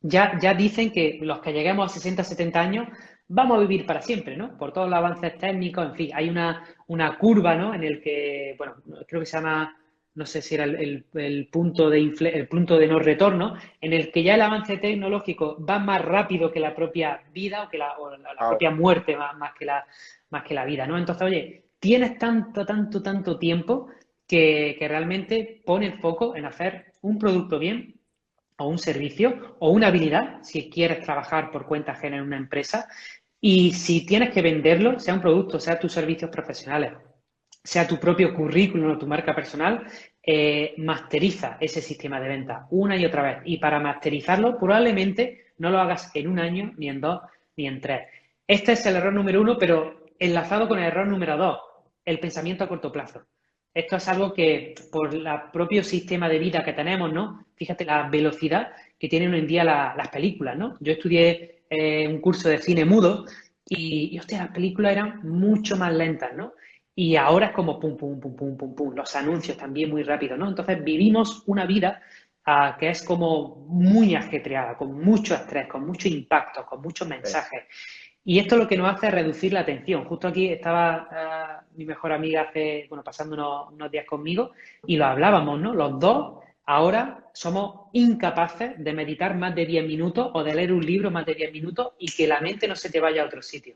ya dicen que los que lleguemos a 60, 70 años vamos a vivir para siempre, ¿no? Por todos los avances técnicos, en fin, hay una curva, ¿no? En el que, bueno, creo que se llama, no sé si era el punto el punto de no retorno, en el que ya el avance tecnológico va más rápido que la propia vida o la Wow. propia muerte más que la vida, ¿no? Entonces, oye, tienes tanto, tanto, tanto tiempo que realmente pone el foco en hacer un producto bien o un servicio o una habilidad, si quieres trabajar por cuenta ajena en una empresa, y si tienes que venderlo, sea un producto, sea tus servicios profesionales, sea tu propio currículum o tu marca personal, masteriza ese sistema de venta una y otra vez. Y para masterizarlo, probablemente no lo hagas en un año, ni en dos, ni en tres. Este es el error número uno, pero enlazado con el error número dos, el pensamiento a corto plazo. Esto es algo que, por el propio sistema de vida que tenemos, ¿no? Fíjate la velocidad que tienen hoy en día las películas, ¿no? Yo estudié un curso de cine mudo y, hostia, las películas eran mucho más lentas, ¿no? Y ahora es como pum, pum, pum, pum, pum, pum. Los anuncios también muy rápido, ¿no? Entonces vivimos una vida que es como muy ajetreada, con mucho estrés, con mucho impacto, con muchos mensajes. Y esto lo que nos hace es reducir la atención. Justo aquí estaba mi mejor amiga bueno, pasando unos días conmigo y lo hablábamos, ¿no? Los dos ahora somos incapaces de meditar más de 10 minutos o de leer un libro más de 10 minutos y que la mente no se te vaya a otro sitio.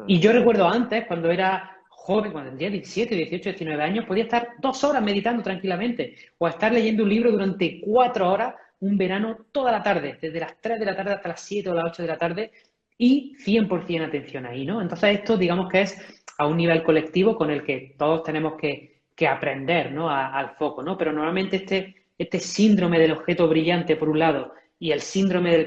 Y yo recuerdo antes, cuando era joven, cuando tendría 17, 18, 19 años, podía estar 2 horas meditando tranquilamente o estar leyendo un libro durante 4 horas un verano toda la tarde, desde las 3 de la tarde hasta las 7 o las 8 de la tarde y 100% atención ahí, ¿no? Entonces esto digamos que es a un nivel colectivo con el que todos tenemos que aprender, ¿no? Al foco, ¿no? Pero normalmente este síndrome del objeto brillante por un lado y el síndrome del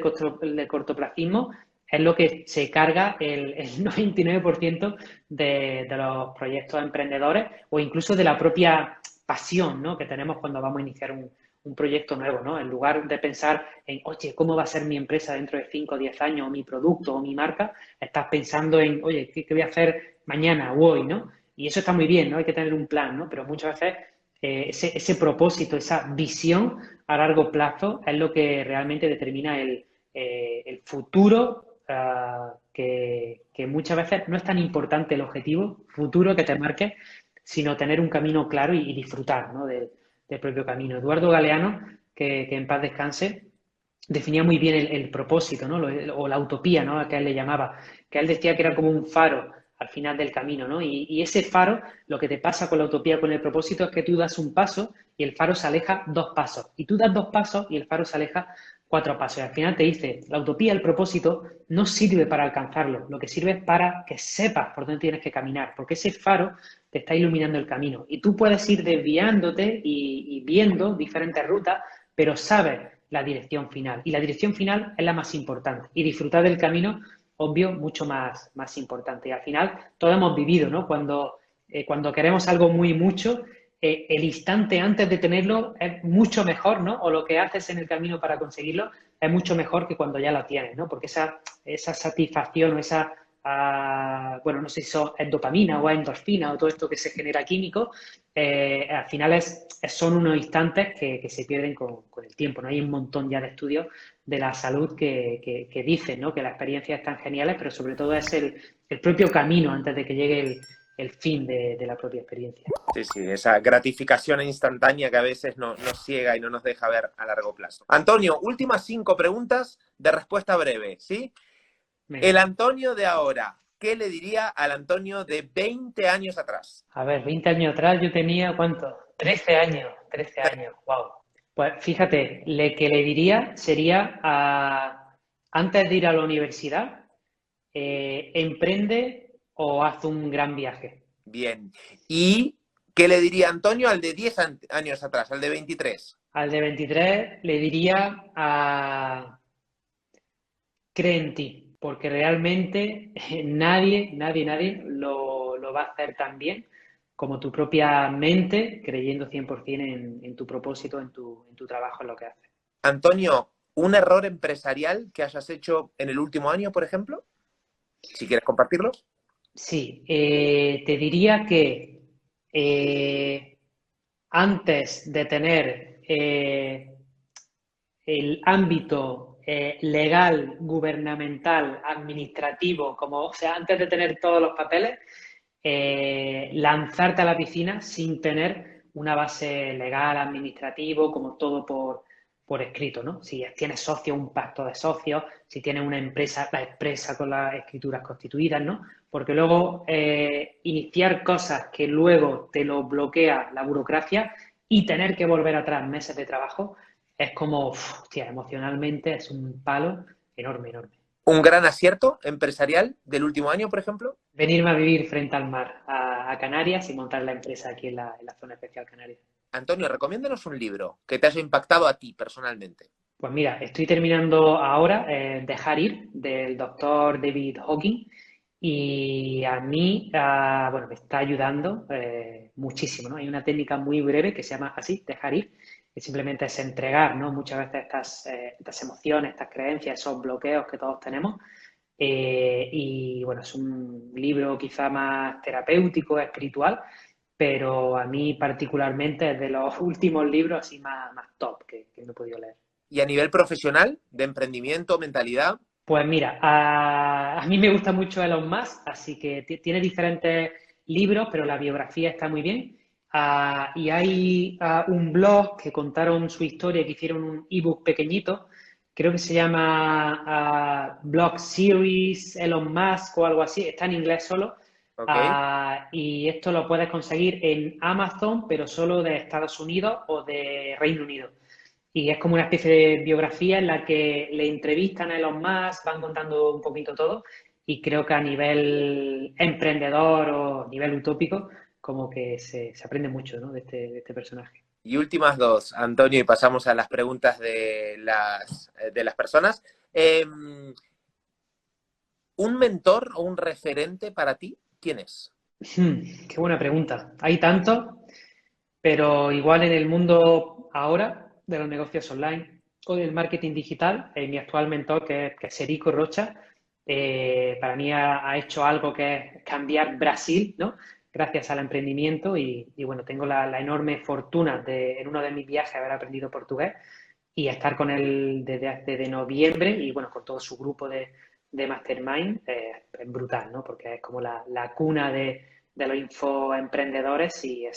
cortoplacismo es lo que se carga el 99% de los proyectos emprendedores o incluso de la propia pasión, ¿no? Que tenemos cuando vamos a iniciar un proyecto nuevo, ¿no? En lugar de pensar en, oye, ¿cómo va a ser mi empresa dentro de 5 o 10 años, o mi producto o mi marca? Estás pensando en, oye, ¿qué voy a hacer mañana o hoy, ¿no? Y eso está muy bien, ¿no? Hay que tener un plan, ¿no? Pero muchas veces ese propósito, esa visión a largo plazo es lo que realmente determina el futuro que muchas veces no es tan importante el objetivo futuro que te marques, sino tener un camino claro y disfrutar, ¿no? Del propio camino. Eduardo Galeano, que en paz descanse, definía muy bien el propósito, ¿no? O la utopía, ¿no? A que él le llamaba, que él decía que era como un faro al final del camino, ¿no? Y ese faro, lo que te pasa con la utopía, con el propósito, es que tú das un paso y el faro se aleja 2 pasos. Y tú das 2 pasos y el faro se aleja 4 pasos. Y al final te dice, la utopía, el propósito, no sirve para alcanzarlo. Lo que sirve es para que sepas por dónde tienes que caminar, porque ese faro te está iluminando el camino. Y tú puedes ir desviándote y viendo diferentes rutas, pero sabes la dirección final. Y la dirección final es la más importante. Y disfrutar del camino, obvio, mucho más importante. Y al final, todos hemos vivido, ¿no? Cuando queremos algo muy mucho, el instante antes de tenerlo es mucho mejor, ¿no? O lo que haces en el camino para conseguirlo es mucho mejor que cuando ya lo tienes, ¿no? Porque esa satisfacción o bueno, no sé si es dopamina o es endorfina o todo esto que se genera químico, al final son unos instantes que se pierden con el tiempo, ¿no? Hay un montón ya de estudios de la salud que dicen, ¿no? Que las experiencias están geniales, pero sobre todo es el propio camino antes de que llegue el fin de la propia experiencia. Sí, sí, esa gratificación instantánea que a veces nos ciega y no nos deja ver a largo plazo. Antonio, últimas 5 preguntas de respuesta breve, ¿sí? Venga. El Antonio de ahora, ¿qué le diría al Antonio de 20 años atrás? A ver, 20 años atrás yo tenía, ¿cuánto? 13 años, wow. Pues fíjate, lo que le diría sería, antes de ir a la universidad, emprende o haz un gran viaje. Bien. ¿Y qué le diría Antonio al de 10 años atrás, al de 23? Al de 23 le diría, cree en ti, porque realmente nadie lo va a hacer tan bien como tu propia mente, creyendo 100% en tu propósito, en tu trabajo, en lo que haces. Antonio, ¿un error empresarial que hayas hecho en el último año, por ejemplo? Si quieres compartirlo. Sí, te diría que eh, antes de tener el ámbito legal, gubernamental, administrativo, o sea, antes de tener todos los papeles, lanzarte a la piscina sin tener una base legal, administrativo, como todo por escrito, ¿no? Si tienes socio, un pacto de socios, si tienes una empresa, la empresa con las escrituras constituidas, ¿no? Porque luego iniciar cosas que luego te lo bloquea la burocracia y tener que volver atrás meses de trabajo es como, hostia, emocionalmente es un palo enorme, enorme. ¿Un gran acierto empresarial del último año, por ejemplo? Venirme a vivir frente al mar, a Canarias y montar la empresa aquí en la zona especial Canarias. Antonio, recomiéndanos un libro que te haya impactado a ti personalmente. Pues mira, estoy terminando ahora Dejar ir, del doctor David Hawking, y a mí, bueno, me está ayudando muchísimo, ¿no? Hay una técnica muy breve que se llama así, dejar ir, que simplemente es entregar, ¿no? Muchas veces estas emociones, estas creencias, esos bloqueos que todos tenemos. Y bueno, es un libro quizá más terapéutico, espiritual, pero a mí particularmente es de los últimos libros así más top que me he podido leer. Y a nivel profesional, de emprendimiento, mentalidad. Pues mira, a mí me gusta mucho Elon Musk, así que tiene diferentes libros, pero la biografía está muy bien. Y hay un blog que contaron su historia, que hicieron un ebook pequeñito, creo que se llama Blog Series Elon Musk o algo así, está en inglés solo. Ok. Y esto lo puedes conseguir en Amazon, pero solo de Estados Unidos o de Reino Unido. Y es como una especie de biografía en la que le entrevistan a Elon Musk, van contando un poquito todo, y creo que a nivel emprendedor o nivel utópico, como que se aprende mucho, ¿no? de este personaje. Y últimas dos, Antonio, y pasamos a las preguntas de las personas. ¿Un mentor o un referente para ti? ¿Quién es? Qué buena pregunta. Hay tantos, pero igual en el mundo ahora de los negocios online o del marketing digital, mi actual mentor, que es Erico Rocha, para mí ha hecho algo que es cambiar Brasil, ¿no? Gracias al emprendimiento y bueno, tengo la enorme fortuna de en uno de mis viajes haber aprendido portugués y estar con él desde noviembre y bueno, con todo su grupo de Mastermind, es brutal, ¿no? Porque es como la cuna de los infoemprendedores y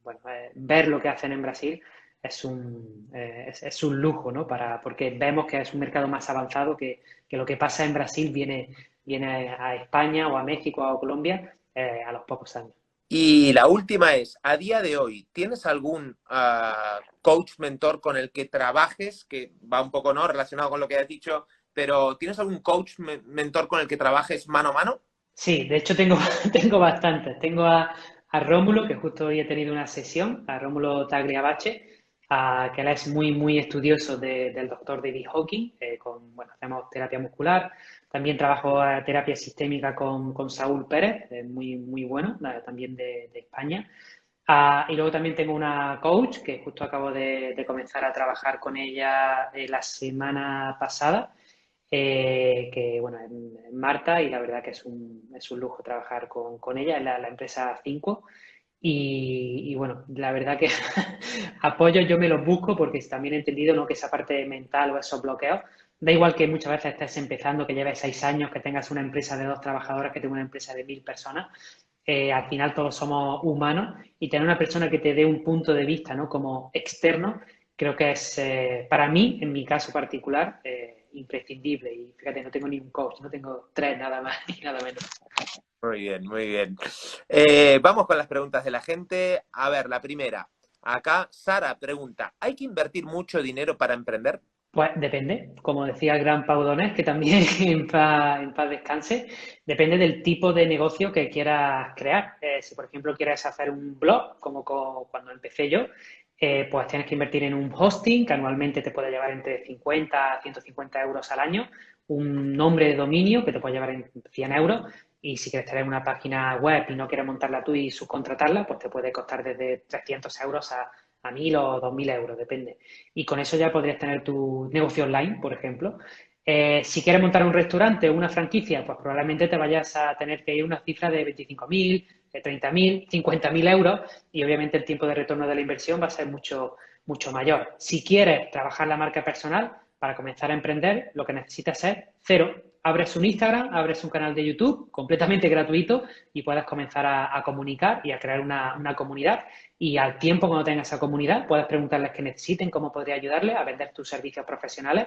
bueno, ver lo que hacen en Brasil es un lujo, ¿no? Porque vemos que es un mercado más avanzado que lo que pasa en Brasil viene a España o a México o a Colombia a los pocos años. Y la última es, a día de hoy, ¿tienes algún coach mentor con el que trabajes, que va un poco no relacionado con lo que has dicho, pero ¿tienes algún coach mentor con el que trabajes mano a mano? Sí, de hecho tengo, tengo bastantes. Tengo a Rómulo, que justo hoy he tenido una sesión, a Rómulo Tagliabache, que él es muy, muy estudioso del doctor David Hawking, bueno, hacemos terapia muscular. También trabajo terapia sistémica con Saúl Pérez, muy, muy bueno, también de España. Y luego también tengo una coach que justo acabo de comenzar a trabajar con ella la semana pasada, que bueno, es Marta, y la verdad que es un lujo trabajar con ella en la empresa 5. Y bueno, la verdad que apoyo yo me los busco porque también he entendido, ¿no?, que esa parte mental o esos bloqueos, da igual que muchas veces estés empezando, que lleves 6 años, que tengas una empresa de 2 trabajadoras, que tengas una empresa de 1000 personas, al final todos somos humanos, y tener una persona que te dé un punto de vista, ¿no?, como externo, creo que es, para mí, en mi caso particular, imprescindible. Y fíjate, no tengo ni un coach, no tengo 3 nada más ni nada menos. Muy bien, muy bien. Vamos con las preguntas de la gente. A ver, la primera. Acá Sara pregunta, ¿hay que invertir mucho dinero para emprender? Pues depende, como decía el gran Pau Donés, que también en paz descanse, depende del tipo de negocio que quieras crear. Si, por ejemplo, quieres hacer un blog, como cuando empecé yo, pues tienes que invertir en un hosting, que anualmente te puede llevar entre 50 a 150 euros al año, un nombre de dominio, que te puede llevar en 100 euros, y si quieres tener una página web y no quieres montarla tú y subcontratarla, pues te puede costar desde 300 euros a 1000 o 2000 euros, depende. Y con eso ya podrías tener tu negocio online, por ejemplo. Si quieres montar un restaurante o una franquicia, pues probablemente te vayas a tener que ir a una cifra de 25.000, de 30.000, 50.000 euros, y obviamente el tiempo de retorno de la inversión va a ser mucho, mucho mayor. Si quieres trabajar la marca personal, para comenzar a emprender, lo que necesitas es cero. Abres un Instagram, abres un canal de YouTube completamente gratuito y puedes comenzar a comunicar y a crear una comunidad. Y al tiempo, cuando tengas esa comunidad, puedes preguntarles qué necesiten, cómo podría ayudarles a vender tus servicios profesionales,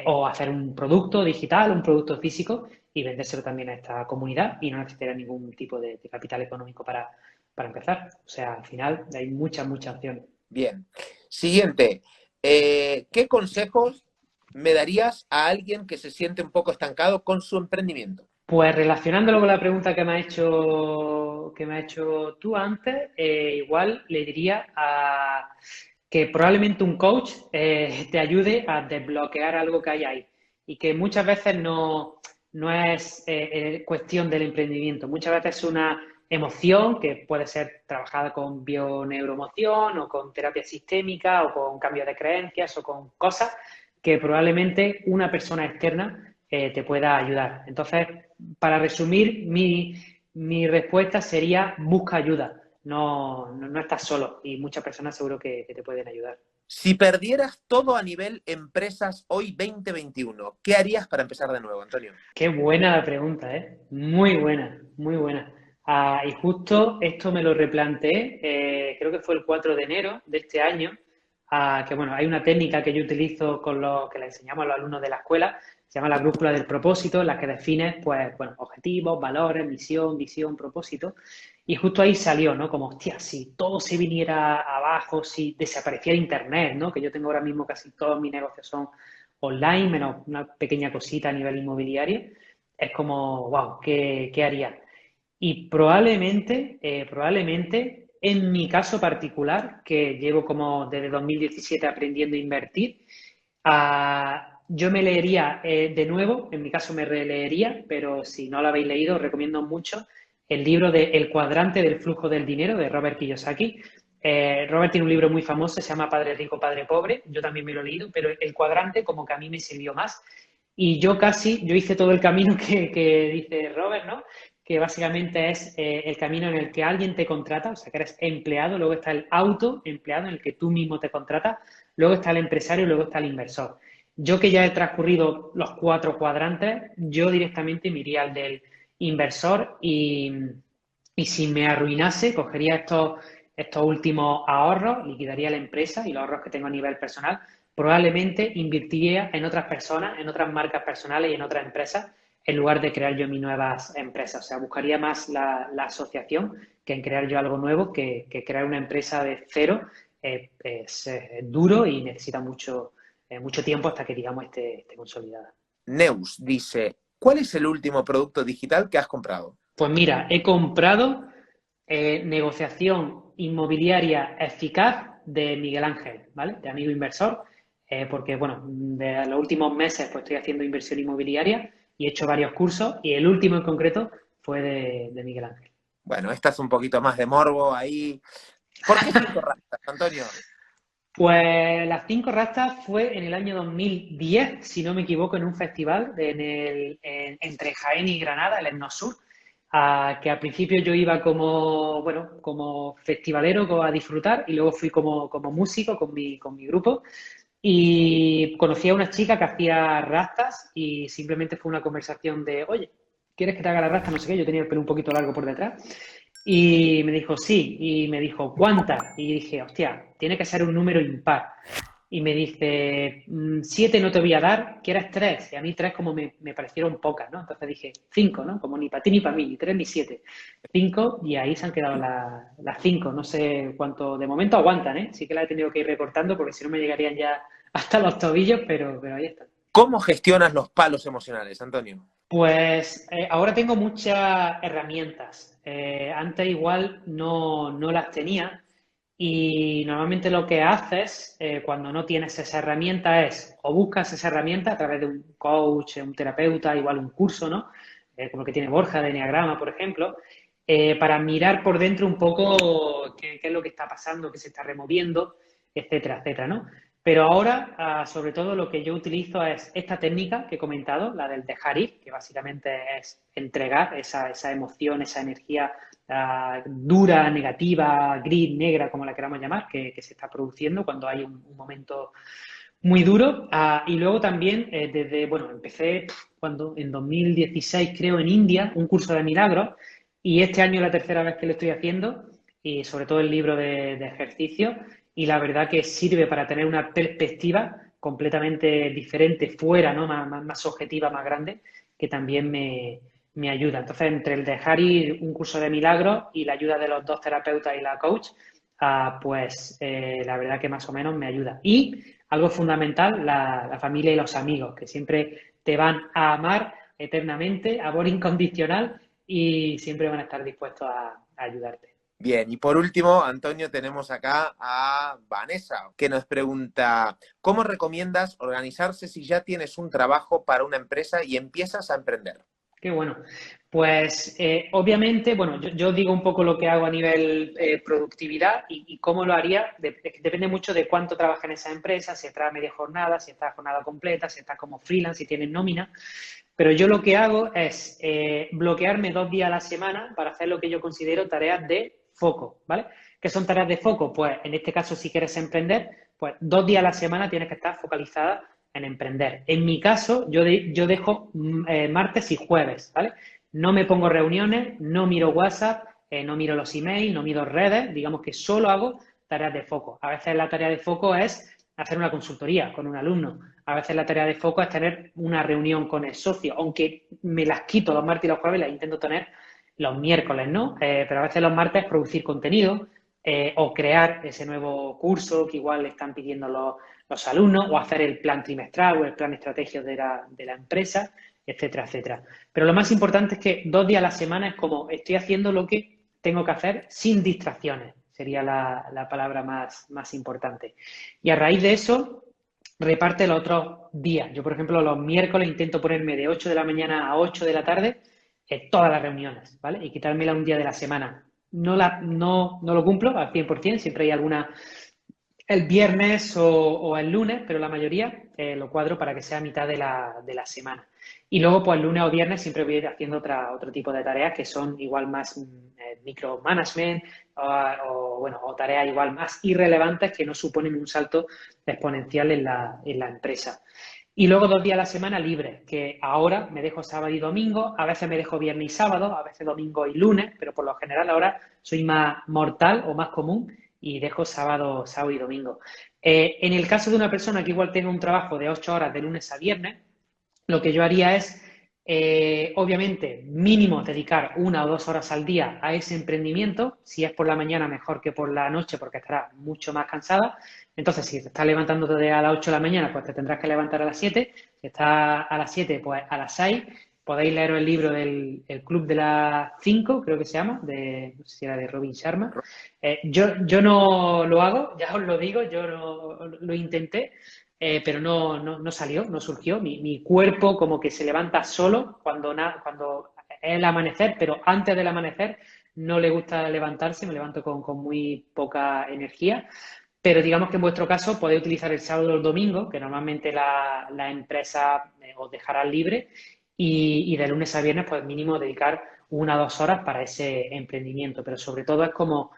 o hacer un producto digital, un producto físico, y vendérselo también a esta comunidad, y no necesitaría ningún tipo de capital económico para empezar. O sea, al final hay muchas, muchas opciones. Bien. Siguiente. ¿Qué consejos me darías a alguien que se siente un poco estancado con su emprendimiento? Pues relacionándolo con la pregunta que me ha hecho tú antes, igual le diría que probablemente un coach te ayude a desbloquear algo que hay ahí, y que muchas veces no es cuestión del emprendimiento, muchas veces es una emoción que puede ser trabajada con bioneuromoción o con terapia sistémica o con cambio de creencias o con cosas que probablemente una persona externa te pueda ayudar. Entonces, para resumir, mi respuesta sería: busca ayuda, no estás solo, y muchas personas seguro que te pueden ayudar. Si perdieras todo a nivel empresas hoy 2021, ¿qué harías para empezar de nuevo, Antonio? Qué buena la pregunta, ¿eh? Muy buena, muy buena. Y justo esto me lo replanteé, creo que fue el 4 de enero de este año, que bueno, hay una técnica que yo utilizo con los que le enseñamos a los alumnos de la escuela, se llama la brújula del propósito, en la que defines, pues, bueno, objetivos, valores, misión, visión, propósito. Y justo ahí salió, ¿no? Como, hostia, si todo se viniera abajo, si desapareciera Internet, ¿no? Que yo tengo ahora mismo casi todos mis negocios son online, menos una pequeña cosita a nivel inmobiliario, es como, wow, ¿qué haría? Y probablemente, en mi caso particular, que llevo como desde 2017 aprendiendo a invertir, yo me leería de nuevo, en mi caso me releería, pero si no lo habéis leído, os recomiendo mucho el libro de El cuadrante del flujo del dinero, de Robert Kiyosaki. Robert tiene un libro muy famoso, se llama Padre Rico, Padre Pobre. Yo también me lo he leído, pero el cuadrante como que a mí me sirvió más. Y yo hice todo el camino que dice Robert, ¿no? Que básicamente es el camino en el que alguien te contrata, o sea, que eres empleado, luego está el autoempleado en el que tú mismo te contratas, luego está el empresario y luego está el inversor. Yo, que ya he transcurrido los 4 cuadrantes, yo directamente me iría al del inversor, y si me arruinase, cogería estos últimos ahorros, liquidaría la empresa y los ahorros que tengo a nivel personal, probablemente invertiría en otras personas, en otras marcas personales y en otras empresas, en lugar de crear yo mis nuevas empresas. O sea, buscaría más la asociación que en crear yo algo nuevo, que crear una empresa de cero. Es duro y necesita mucho tiempo hasta que, digamos, esté consolidada. Neus dice, ¿cuál es el último producto digital que has comprado? Pues mira, he comprado negociación inmobiliaria eficaz de Miguel Ángel, ¿vale? De Amigo Inversor, porque, bueno, de los últimos meses pues estoy haciendo inversión inmobiliaria y he hecho varios cursos y el último en concreto fue de Miguel Ángel. Bueno, esta es un poquito más de morbo ahí. ¿Por qué 5 rastas, Antonio? Pues las 5 rastas fue en el año 2010, si no me equivoco, en un festival entre Jaén y Granada, el Etnosur, que al principio yo iba como, bueno, como festivalero a disfrutar y luego fui como músico con mi grupo y conocí a una chica que hacía rastas y simplemente fue una conversación de, oye, ¿quieres que te haga la rasta? No sé qué, yo tenía el pelo un poquito largo por detrás. Y me dijo, sí, y me dijo, ¿cuántas? Y dije, hostia, tiene que ser un número impar. Y me dice, 7 no te voy a dar, ¿quieres 3? Y a mí 3 como me parecieron pocas, ¿no? Entonces dije, 5, ¿no? Como ni para ti ni para mí, ni 3 ni 7. 5 y ahí se han quedado las 5. No sé cuánto, de momento aguantan, ¿eh? Sí que la he tenido que ir recortando porque si no me llegarían ya hasta los tobillos, pero ahí está. ¿Cómo gestionas los palos emocionales, Antonio? Pues ahora tengo muchas herramientas. Antes igual no las tenía y normalmente lo que haces cuando no tienes esa herramienta es o buscas esa herramienta a través de un coach, un terapeuta, igual un curso, ¿no? Como el que tiene Borja de Enneagrama, por ejemplo, para mirar por dentro un poco qué es lo que está pasando, qué se está removiendo, etcétera, etcétera, ¿no? Pero ahora, sobre todo, lo que yo utilizo es esta técnica que he comentado, la del dejar ir, que básicamente es entregar esa emoción, esa energía dura, negativa, gris, negra, como la queramos llamar, que se está produciendo cuando hay un momento muy duro. Y luego también, bueno, empecé cuando en 2016, creo, en India, un curso de milagros, y este año es la tercera vez que lo estoy haciendo, y sobre todo el libro de ejercicio, y la verdad que sirve para tener una perspectiva completamente diferente fuera, ¿no? Más objetiva, más grande, que también me ayuda. Entonces, entre el dejar ir un curso de milagros y la ayuda de los dos terapeutas y la coach, pues la verdad que más o menos me ayuda. Y algo fundamental, la familia y los amigos, que siempre te van a amar eternamente, amor incondicional, y siempre van a estar dispuestos a ayudarte. Bien, y por último, Antonio, tenemos acá a Vanessa, que nos pregunta, ¿cómo recomiendas organizarse si ya tienes un trabajo para una empresa y empiezas a emprender? Qué bueno. Pues obviamente, bueno, yo digo un poco lo que hago a nivel productividad y cómo lo haría. Depende mucho de cuánto trabaja en esa empresa, si está a media jornada, si está a jornada completa, si está como freelance, si tienes nómina. Pero yo lo que hago es bloquearme 2 días a la semana para hacer lo que yo considero tareas de foco, ¿vale? ¿Qué son tareas de foco? Pues en este caso, si quieres emprender, pues 2 días a la semana tienes que estar focalizada en emprender. En mi caso, yo dejo martes y jueves, ¿vale? No me pongo reuniones, no miro WhatsApp, no miro los emails, no miro redes, digamos que solo hago tareas de foco. A veces la tarea de foco es hacer una consultoría con un alumno. A veces la tarea de foco es tener una reunión con el socio, aunque me las quito los martes y los jueves, las intento tener los miércoles, ¿no? Pero a veces los martes producir contenido o crear ese nuevo curso que igual le están pidiendo los alumnos o hacer el plan trimestral o el plan estratégico de la empresa, etcétera, etcétera. Pero lo más importante es que 2 días a la semana es como estoy haciendo lo que tengo que hacer sin distracciones, sería la palabra más importante. Y a raíz de eso, reparte los otros días. Yo, por ejemplo, los miércoles intento ponerme de 8 de la mañana a 8 de la tarde en todas las reuniones, ¿vale? Y quitármela un día de la semana. No lo cumplo al 100%, siempre hay alguna el viernes o el lunes, pero la mayoría lo cuadro para que sea a mitad de la semana. Y luego, pues el lunes o viernes siempre voy a ir haciendo otro tipo de tareas que son igual más micromanagement o tareas igual más irrelevantes que no suponen un salto exponencial en la empresa. Y luego 2 días a la semana libres, que ahora me dejo sábado y domingo, a veces me dejo viernes y sábado, a veces domingo y lunes, pero por lo general ahora soy más mortal o más común y dejo sábado y domingo. En el caso de una persona que igual tenga un trabajo de 8 horas de lunes a viernes, lo que yo haría es, obviamente, mínimo dedicar 1 o 2 horas al día a ese emprendimiento. Si es por la mañana, mejor que por la noche, porque estarás mucho más cansada. Entonces, si te estás levantándote a las 8 de la mañana, pues te tendrás que levantar a las 7. Si estás a las 7, pues a las 6. podéis leeros el libro del el Club de las 5, creo que se llama, no sé si era de Robin Sharma. Yo no lo hago, ya os lo digo, yo lo intenté, pero no salió, no surgió. Mi cuerpo como que se levanta solo cuando es el amanecer, pero antes del amanecer no le gusta levantarse, me levanto con muy poca energía. Pero digamos que en vuestro caso podéis utilizar el sábado o el domingo, que normalmente la empresa os dejará libre, y de lunes a viernes, pues mínimo dedicar 1 o 2 horas para ese emprendimiento. Pero sobre todo es como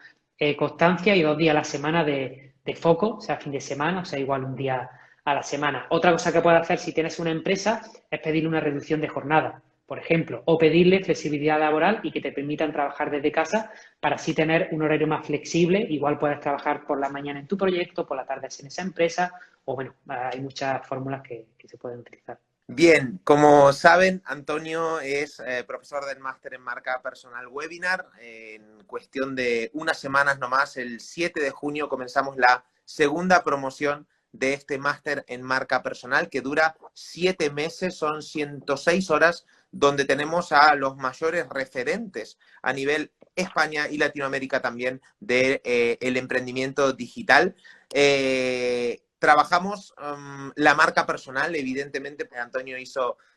constancia y 2 días a la semana de foco, o sea, fin de semana, o sea, igual un día a la semana. Otra cosa que puedes hacer si tienes una empresa es pedirle una reducción de jornada, por ejemplo, o pedirle flexibilidad laboral y que te permitan trabajar desde casa para así tener un horario más flexible. Igual puedes trabajar por la mañana en tu proyecto, por la tarde en esa empresa, o bueno, hay muchas fórmulas que se pueden utilizar. Bien, como saben, Antonio es profesor del máster en marca personal webinar. En cuestión de unas semanas nomás, el 7 de junio, comenzamos la segunda promoción de este máster en marca personal que dura 7 meses, son 106 horas, donde tenemos a los mayores referentes a nivel España y Latinoamérica también de el emprendimiento digital. Trabajamos la marca personal, evidentemente, Antonio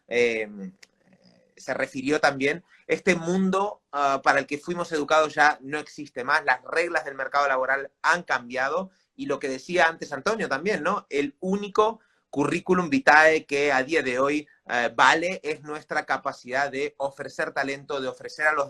se refirió también, este mundo para el que fuimos educados ya no existe más, las reglas del mercado laboral han cambiado y lo que decía antes Antonio también, ¿no? El único currículum vitae que a día de hoy vale es nuestra capacidad de ofrecer talento, de ofrecer a los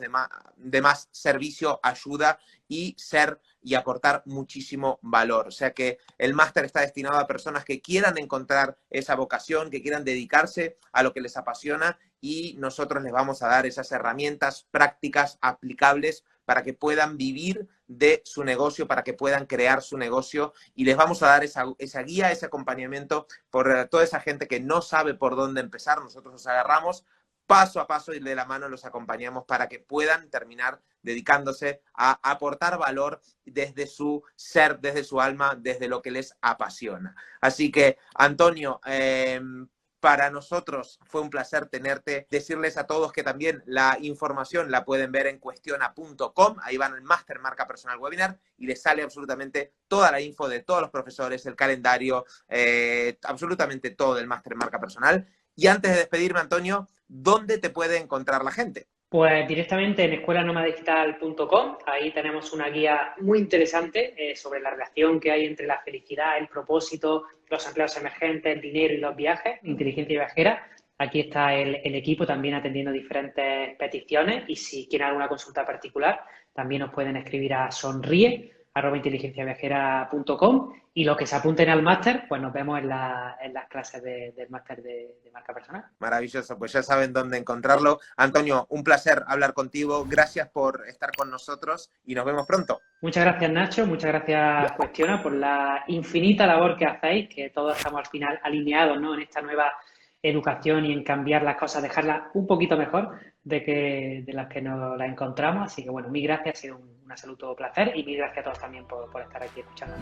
demás servicio, ayuda y ser y aportar muchísimo valor. O sea que el máster está destinado a personas que quieran encontrar esa vocación, que quieran dedicarse a lo que les apasiona y nosotros les vamos a dar esas herramientas prácticas aplicables para que puedan vivir de su negocio, para que puedan crear su negocio y les vamos a dar esa guía, ese acompañamiento por toda esa gente que no sabe por dónde empezar. Nosotros los agarramos paso a paso y de la mano los acompañamos para que puedan terminar dedicándose a aportar valor desde su ser, desde su alma, desde lo que les apasiona. Así que, Antonio, para nosotros fue un placer tenerte. Decirles a todos que también la información la pueden ver en cuestiona.com. Ahí van al Máster Marca Personal Webinar y les sale absolutamente toda la info de todos los profesores, el calendario, absolutamente todo del Máster Marca Personal. Y antes de despedirme, Antonio, ¿dónde te puede encontrar la gente? Pues directamente en escuelanomadigital.com, ahí tenemos una guía muy interesante sobre la relación que hay entre la felicidad, el propósito, los empleos emergentes, el dinero y los viajes, inteligencia viajera. Aquí está el equipo también atendiendo diferentes peticiones y si quieren alguna consulta particular, también nos pueden escribir a sonríe@inteligenciaviajera.com y los que se apunten al máster, pues nos vemos en las clases del máster de marca personal. Maravilloso, pues ya saben dónde encontrarlo. Antonio, un placer hablar contigo. Gracias por estar con nosotros y nos vemos pronto. Muchas gracias, Nacho. Muchas gracias, Cuestiona, por la infinita labor que hacéis, que todos estamos al final alineados, ¿no?, en esta nueva educación y en cambiar las cosas, dejarlas un poquito mejor de las que nos las encontramos. Así que, bueno, mil gracias, ha sido un absoluto placer y mil gracias a todos también por estar aquí escuchando.